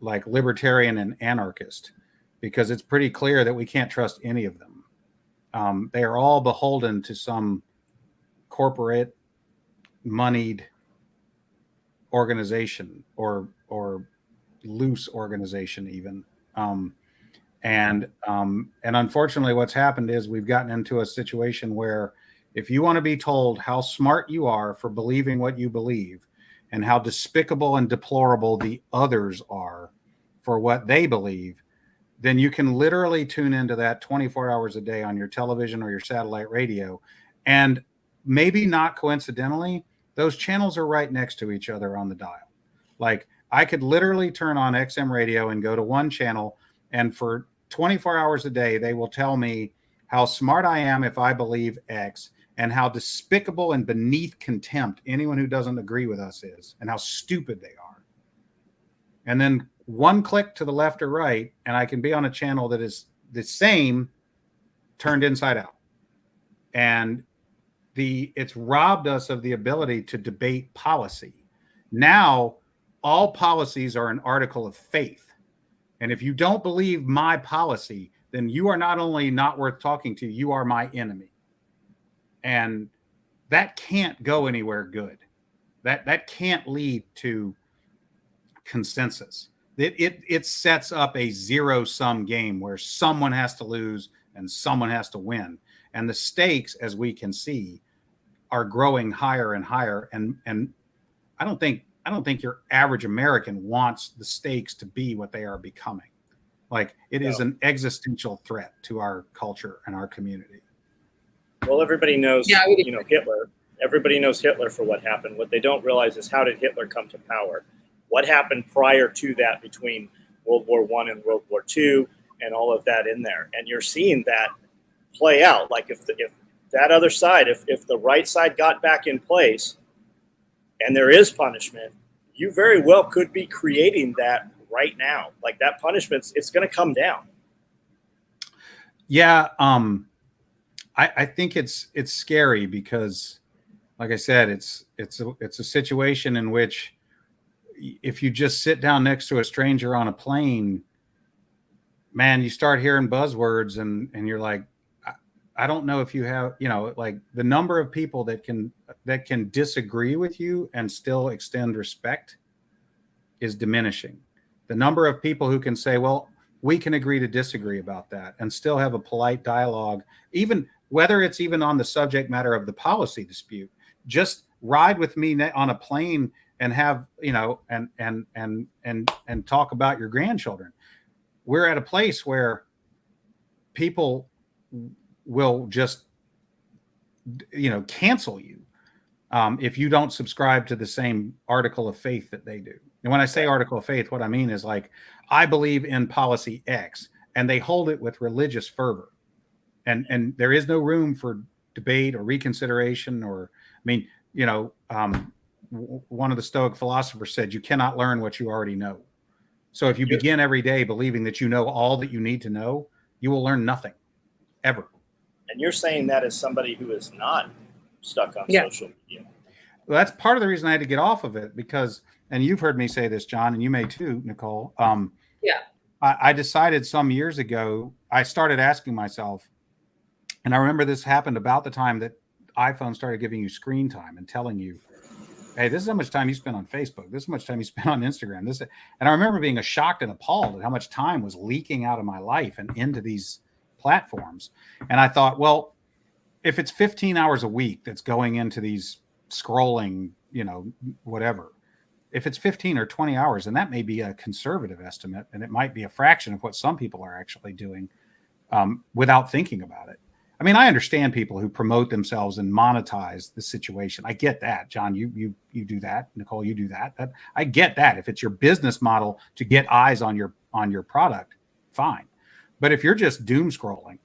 like libertarian and anarchist, because it's pretty clear that we can't trust any of them. They are all beholden to some corporate moneyed organization or loose organization even. And unfortunately what's happened is we've gotten into a situation where if you want to be told how smart you are for believing what you believe and how despicable and deplorable the others are for what they believe, then you can literally tune into that 24 hours a day on your television or your satellite radio. And maybe not coincidentally, those channels are right next to each other on the dial. Like I could literally turn on XM radio and go to one channel, and for 24 hours a day, they will tell me how smart I am if I believe X, and how despicable and beneath contempt anyone who doesn't agree with us is, and how stupid they are. And then one click to the left or right, and I can be on a channel that is the same turned inside out. And it's robbed us of the ability to debate policy. Now, all policies are an article of faith. And if you don't believe my policy, then you are not only not worth talking to, you are my enemy. And that can't go anywhere good. That can't lead to consensus. It sets up a zero-sum game where someone has to lose and someone has to win. And the stakes, as we can see, are growing higher and higher. And I don't think your average American wants the stakes to be what they are becoming. Like it is an existential threat to our culture and our community. Well, everybody knows, Hitler. Everybody knows Hitler for what happened. What they don't realize is how did Hitler come to power? What happened prior to that between World War I and World War II and all of that in there? And you're seeing that play out. Like if that other side, if the right side got back in place and there is punishment, you very well could be creating that right now. Like that punishment, it's going to come down. Yeah. I think it's scary because, like I said, it's a situation in which if you just sit down next to a stranger on a plane, man, you start hearing buzzwords and you're like, I don't know if you have, like the number of people that can disagree with you and still extend respect is diminishing. The number of people who can say, well, we can agree to disagree about that and still have a polite dialogue, even whether it's even on the subject matter of the policy dispute. Just ride with me on a plane and have, and talk about your grandchildren. We're at a place where people will just, cancel you if you don't subscribe to the same article of faith that they do. And when I say article of faith, what I mean is like, I believe in policy X, and they hold it with religious fervor. And there is no room for debate or reconsideration one of the Stoic philosophers said, you cannot learn what you already know. So if you begin every day believing that you know all that you need to know, you will learn nothing, ever. And you're saying that as somebody who is not stuck on social media. Well, that's part of the reason I had to get off of it because, and you've heard me say this, John, and you may too, Nicole. I decided some years ago, I started asking myself, and I remember this happened about the time that iPhone started giving you screen time and telling you, hey, this is how much time you spend on Facebook. This is how much time you spend on Instagram. And I remember being shocked and appalled at how much time was leaking out of my life and into these platforms. And I thought, well, if it's 15 hours a week that's going into these scrolling, whatever, if it's 15 or 20 hours, and that may be a conservative estimate, and it might be a fraction of what some people are actually doing without thinking about it. I mean, I understand people who promote themselves and monetize the situation. I get that. John, you do that. Nicole, you do that. I get that. If it's your business model to get eyes on your product, fine. But if you're just doom scrolling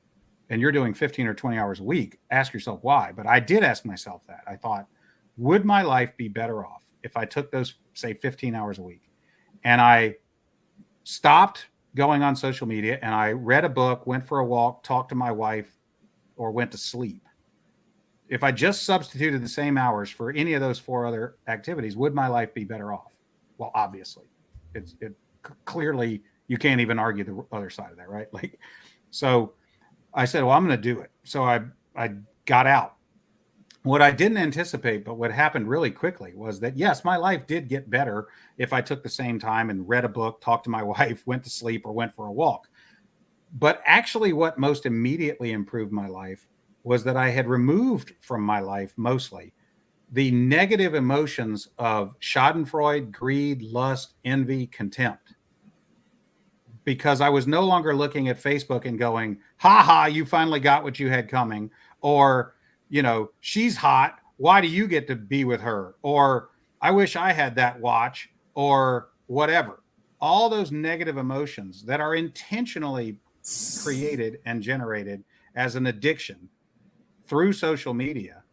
and you're doing 15 or 20 hours a week, ask yourself why. But I did ask myself that. I thought, would my life be better off if I took those, say, 15 hours a week and I stopped going on social media and I read a book, went for a walk, talked to my wife, or went to sleep? If I just substituted the same hours for any of those 4 other activities, would my life be better off? Well, obviously, clearly you can't even argue the other side of that, right? So I said, well, I'm going to do it. So I got out. What I didn't anticipate, but what happened really quickly was that, yes, my life did get better if I took the same time and read a book, talked to my wife, went to sleep, or went for a walk. But actually, what most immediately improved my life was that I had removed from my life mostly the negative emotions of schadenfreude, greed, lust, envy, contempt. Because I was no longer looking at Facebook and going, ha ha, you finally got what you had coming. Or, she's hot. Why do you get to be with her? Or I wish I had that watch, or whatever. All those negative emotions that are intentionally created and generated as an addiction through social media,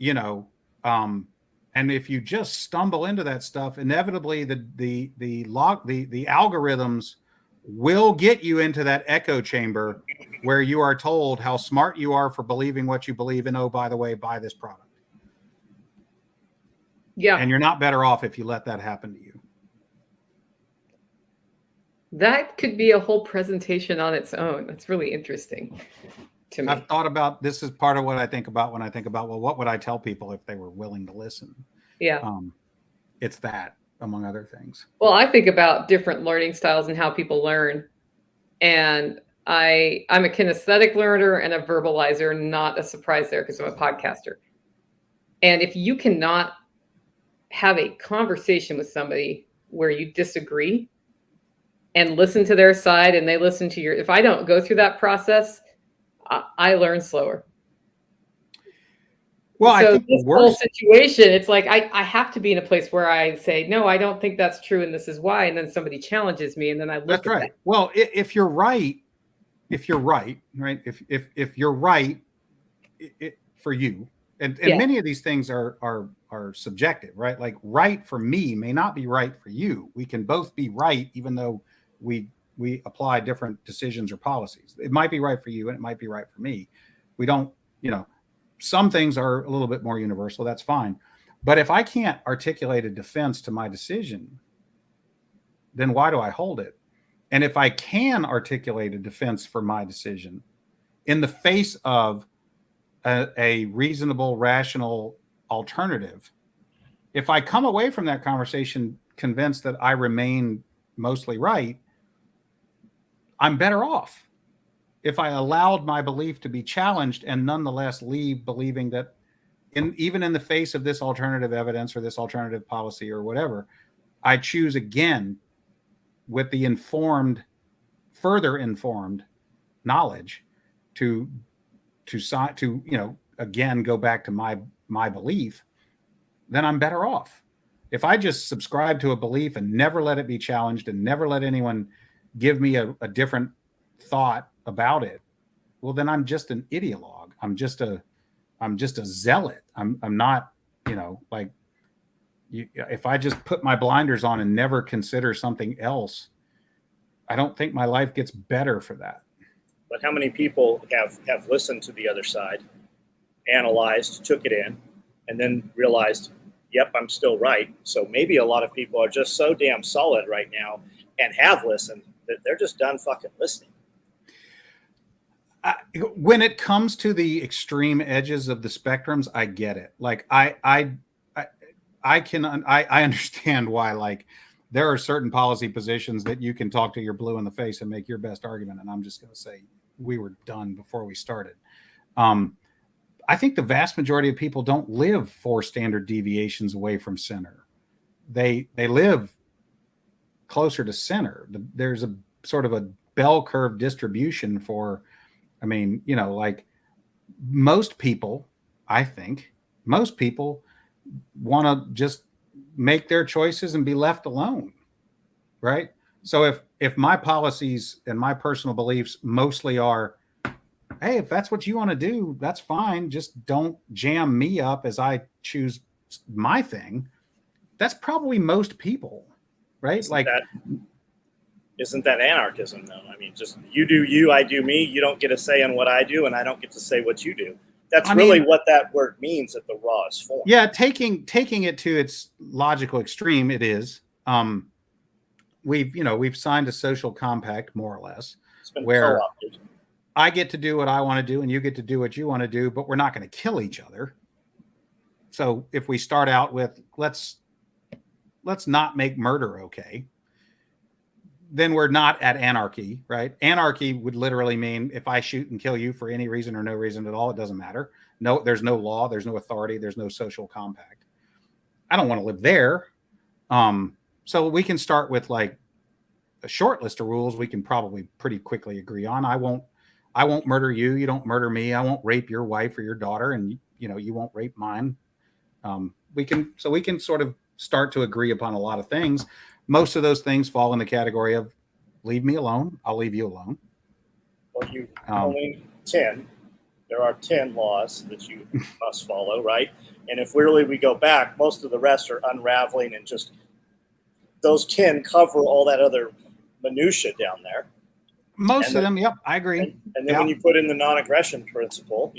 and if you just stumble into that stuff, inevitably the algorithms will get you into that echo chamber where you are told how smart you are for believing what you believe, and oh, by the way, buy this product. Yeah. And you're not better off if you let that happen to you. That could be a whole presentation on its own. That's really interesting to me. I've thought about, this is part of what I think about when I think about, well, what would I tell people if they were willing to listen? Yeah. It's that, among other things. Well, I think about different learning styles and how people learn. And I'm a kinesthetic learner and a verbalizer, not a surprise there because I'm a podcaster. And if you cannot have a conversation with somebody where you disagree and listen to their side and they listen to if I don't go through that process, I learn slower. Well, so I think this whole situation, it's like I have to be in a place where I say, no, I don't think that's true, and this is why. And then somebody challenges me, and then I look that's at right. that. Well, if you're right, right? If you're right, for you, and many of these things are subjective, right? Like right for me may not be right for you. We can both be right, even though we apply different decisions or policies. It might be right for you, and it might be right for me. We don't, some things are a little bit more universal. That's fine. But if I can't articulate a defense to my decision, then why do I hold it? And if I can articulate a defense for my decision in the face of a reasonable, rational alternative, if I come away from that conversation convinced that I remain mostly right, I'm better off. If I allowed my belief to be challenged and nonetheless leave believing that even in the face of this alternative evidence or this alternative policy or whatever, I choose again with the further informed knowledge to again go back to my belief, then I'm better off. If I just subscribe to a belief and never let it be challenged and never let anyone give me a different thought about it, well, then I'm just an ideologue. I'm just a zealot. I'm not, if I just put my blinders on and never consider something else, I don't think my life gets better for that. But how many people have listened to the other side, analyzed, took it in, and then realized, yep, I'm still right. So maybe a lot of people are just so damn solid right now and have listened that they're just done fucking listening. When it comes to the extreme edges of the spectrums, I get it. Like I understand why, like, there are certain policy positions that you can talk to your blue in the face and make your best argument. And I'm just going to say we were done before we started. I think the vast majority of people don't live 4 standard deviations away from center. They live closer to center. There's a sort of a bell curve distribution for, I mean, you know, like most people, I think most people want to just make their choices and be left alone. Right. So if my policies and my personal beliefs mostly are, hey, if that's what you want to do, that's fine. Just don't jam me up as I choose my thing. That's probably most people, right? Isn't that anarchism, though? I mean, just you do you, I do me. You don't get a say in what I do, and I don't get to say what you do. That's really what that word means at the rawest form. Yeah, taking it to its logical extreme, it is. We've signed a social compact, more or less, where co-opted. I get to do what I want to do and you get to do what you want to do, but we're not going to kill each other. So if we start out with let's not make murder okay, then we're not at anarchy, right? Anarchy would literally mean if I shoot and kill you for any reason or no reason at all, it doesn't matter. No, there's no law, there's no authority, there's no social compact. I don't want to live there. So we can start with like a short list of rules we can probably pretty quickly agree on. I won't murder you. You don't murder me. I won't rape your wife or your daughter, and you won't rape mine. We can sort of start to agree upon a lot of things. Most of those things fall in the category of leave me alone. I'll leave you alone. Well, you only 10. There are 10 laws that you must follow, right? And if we go back, most of the rest are unraveling, and just those 10 cover all that other minutia down there. Most of them, yep, I agree. And then when you put in the non-aggression principle,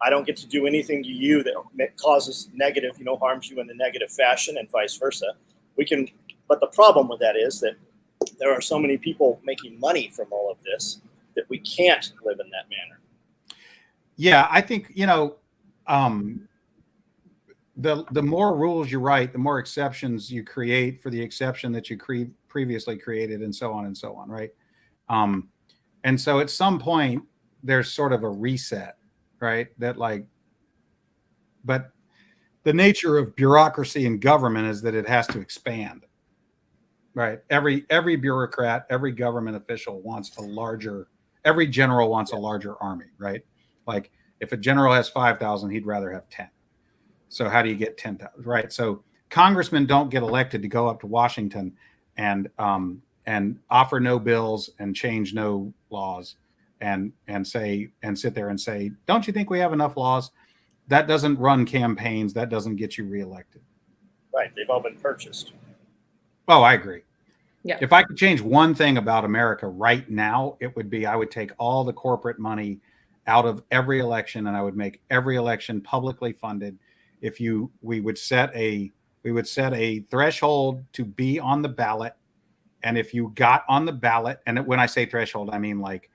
I don't get to do anything to you that causes negative, harms you in a negative fashion, and vice versa. But the problem with that is that there are so many people making money from all of this that we can't live in that manner. Yeah, I think, the more rules you write, the more exceptions you create for the exception that you previously created, and so on, right? And so at some point there's sort of a reset, right? But the nature of bureaucracy and government is that it has to expand, right? Every bureaucrat, every government official every general wants a larger army, right? Like if a general has 5,000, he'd rather have 10. So how do you get 10,000, right? So congressmen don't get elected to go up to Washington and offer no bills and change no laws and sit there and say, don't you think we have enough laws? That doesn't run campaigns. That doesn't get you reelected. Right. They've all been purchased. Oh, I agree. Yeah. If I could change one thing about America right now, it would be I would take all the corporate money out of every election, and I would make every election publicly funded. We would set a threshold to be on the ballot. And if you got on the ballot, and when I say threshold, I mean like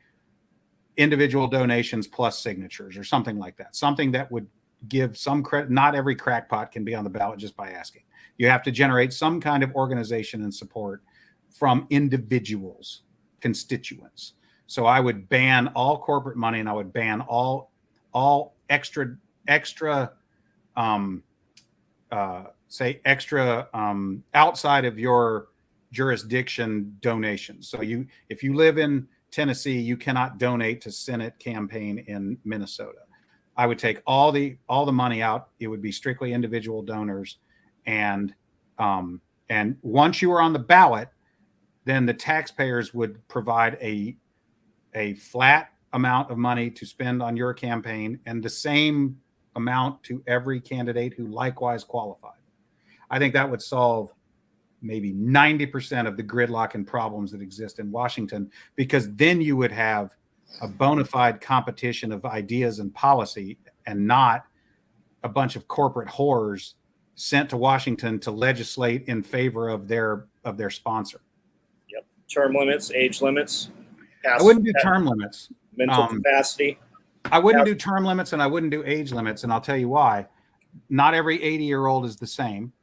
individual donations plus signatures or something like that, something that would give some credit. Not every crackpot can be on the ballot just by asking. You have to generate some kind of organization and support from individuals, constituents. So I would ban all corporate money, and I would ban all extra outside of your jurisdiction donations. So if you live in Tennessee, you cannot donate to Senate campaign in Minnesota. I would take all the money out. It would be strictly individual donors, and once you were on the ballot, then the taxpayers would provide a flat amount of money to spend on your campaign, and the same amount to every candidate who likewise qualified. I think that would solve maybe 90% of the gridlock and problems that exist in Washington, because then you would have a bona fide competition of ideas and policy, and not a bunch of corporate whores sent to Washington to legislate in favor of their sponsor. Yep. Term limits, age limits. I wouldn't do term limits. mental capacity. I wouldn't do term limits and I wouldn't do age limits, and I'll tell you why. Not every 80-year-old is the same.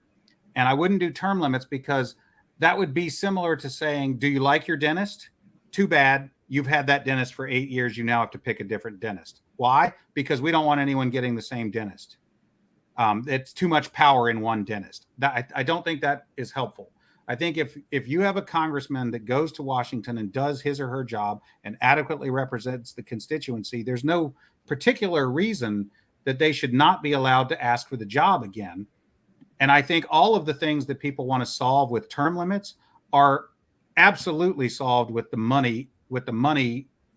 And I wouldn't do term limits because that would be similar to saying, do you like your dentist? Too bad. You've had that dentist for 8 years. You now have to pick a different dentist. Why? Because we don't want anyone getting the same dentist. It's too much power in one dentist. I don't think that is helpful. I think if you have a congressman that goes to Washington and does his or her job and adequately represents the constituency, there's no particular reason that they should not be allowed to ask for the job again. And I think all of the things that people want to solve with term limits are absolutely solved with the money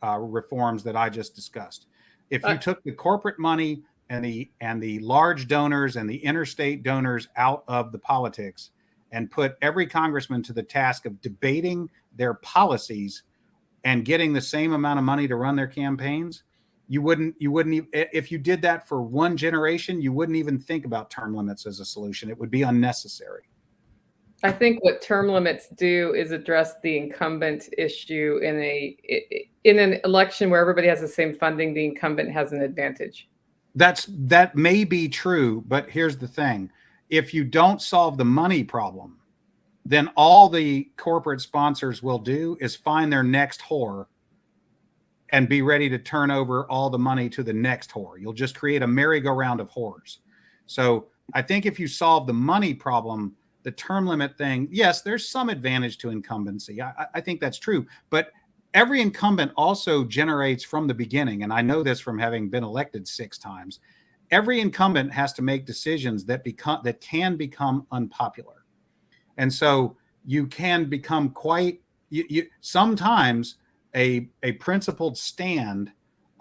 reforms that I just discussed. If you took the corporate money and the large donors and the interstate donors out of the politics and put every congressman to the task of debating their policies and getting the same amount of money to run their campaigns, you wouldn't if you did that for one generation, you wouldn't even think about term limits as a solution. It would be unnecessary. I think what term limits do is address the incumbent issue in an election where everybody has the same funding. The incumbent has an advantage. That may be true, but here's the thing. If you don't solve the money problem, then all the corporate sponsors will do is find their next whore and be ready to turn over all the money to the next whore. You'll just create a merry-go-round of whores. So I think if you solve the money problem, the term limit thing, yes, there's some advantage to incumbency. I think that's true. But every incumbent also generates from the beginning, and I know this from having been elected 6 times, every incumbent has to make decisions that can become unpopular. And so you can become sometimes a principled stand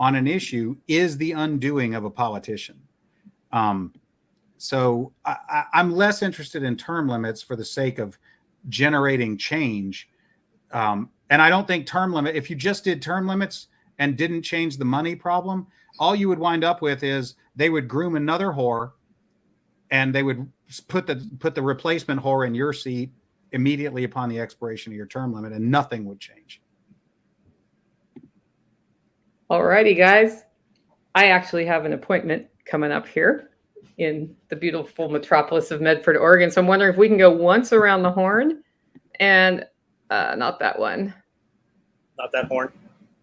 on an issue is the undoing of a politician. So I'm less interested in term limits for the sake of generating change. And I don't think if you just did term limits and didn't change the money problem, all you would wind up with is they would groom another whore and they would put the replacement whore in your seat immediately upon the expiration of your term limit, and nothing would change. All righty, guys. I actually have an appointment coming up here in the beautiful metropolis of Medford, Oregon. So I'm wondering if we can go once around the horn and not that one. Not that horn.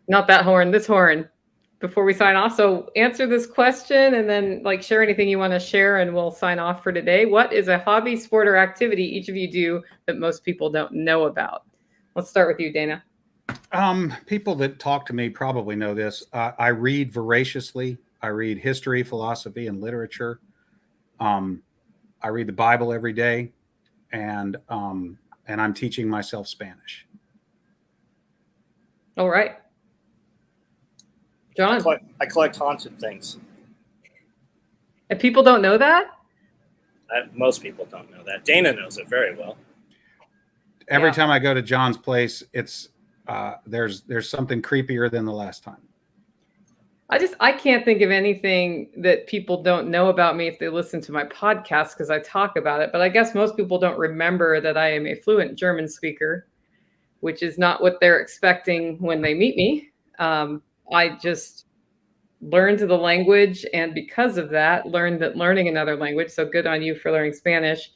Not that horn, this horn, before we sign off. So answer this question and then share anything you want to share and we'll sign off for today. What is a hobby, sport, or activity each of you do that most people don't know about? Let's start with you, Dana. People that talk to me probably know this. I read voraciously. I read history, philosophy, and literature. I read the Bible every day, and I'm teaching myself Spanish. All right. John? I collect haunted things. And people don't know that? Most people don't know that. Dana knows it very well. Every time I go to John's place, it's there's something creepier than the last time. I can't think of anything that people don't know about me if they listen to my podcast because I talk about it. But I guess most people don't remember that I am a fluent German speaker, which is not what they're expecting when they meet me. I just learned the language, and because of that, learned that learning another language, so good on you for learning Spanish,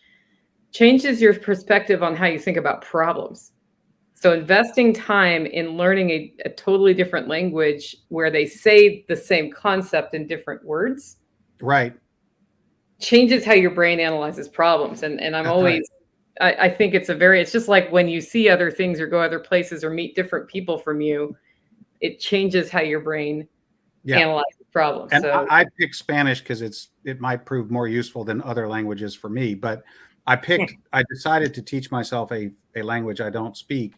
changes your perspective on how you think about problems. So investing time in learning a totally different language where they say the same concept in different words, right, changes how your brain analyzes problems. And I'm always, right. I think it's just like when you see other things or go other places or meet different people from you, it changes how your brain analyzes problems. And so I picked Spanish because it might prove more useful than other languages for me. But I decided to teach myself a language I don't speak,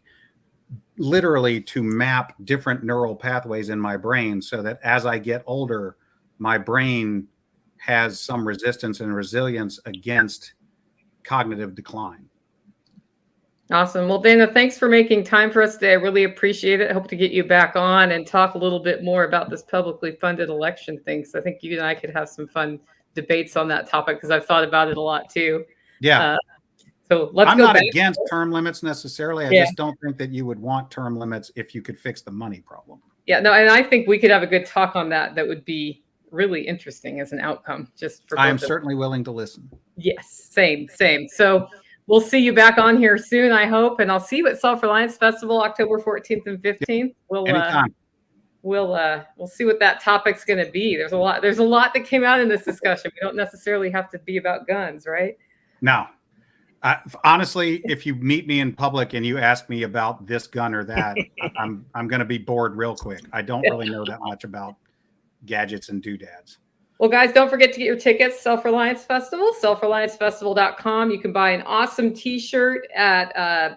literally to map different neural pathways in my brain so that as I get older, my brain has some resistance and resilience against cognitive decline. Awesome. Well, Dana, thanks for making time for us today. I really appreciate it. I hope to get you back on and talk a little bit more about this publicly funded election thing. So I think you and I could have some fun debates on that topic because I've thought about it a lot too. Yeah. So let's I'm go not back. against term limits necessarily. I just don't think that you would want term limits if you could fix the money problem. Yeah, no, and I think we could have a good talk on that. That would be really interesting as an outcome, just for I am both of us. certainly willing to listen. Yes, same. So we'll see you back on here soon, I hope, and I'll see you at Self-Reliance Festival, October 14th and 15th. Anytime. We'll see what that topic's going to be. There's a lot that came out in this discussion. We don't necessarily have to be about guns, right? No. Honestly, if you meet me in public and you ask me about this gun or that, I'm going to be bored real quick. I don't really know that much about gadgets and doodads. Well, guys, don't forget to get your tickets. Self-Reliance Festival, selfreliancefestival.com. You can buy an awesome T-shirt at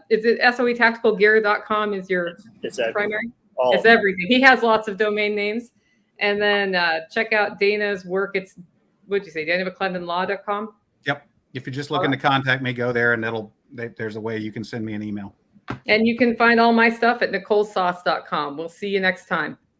is it soetacticalgear.com is your primary? It's everything. He has lots of domain names. And then check out Dana's work. It's, what'd you say, DanaMcClendonlaw.com? Yep. If you're just looking to contact me, go there, and there's a way you can send me an email. And you can find all my stuff at NicoleSauce.com. We'll see you next time.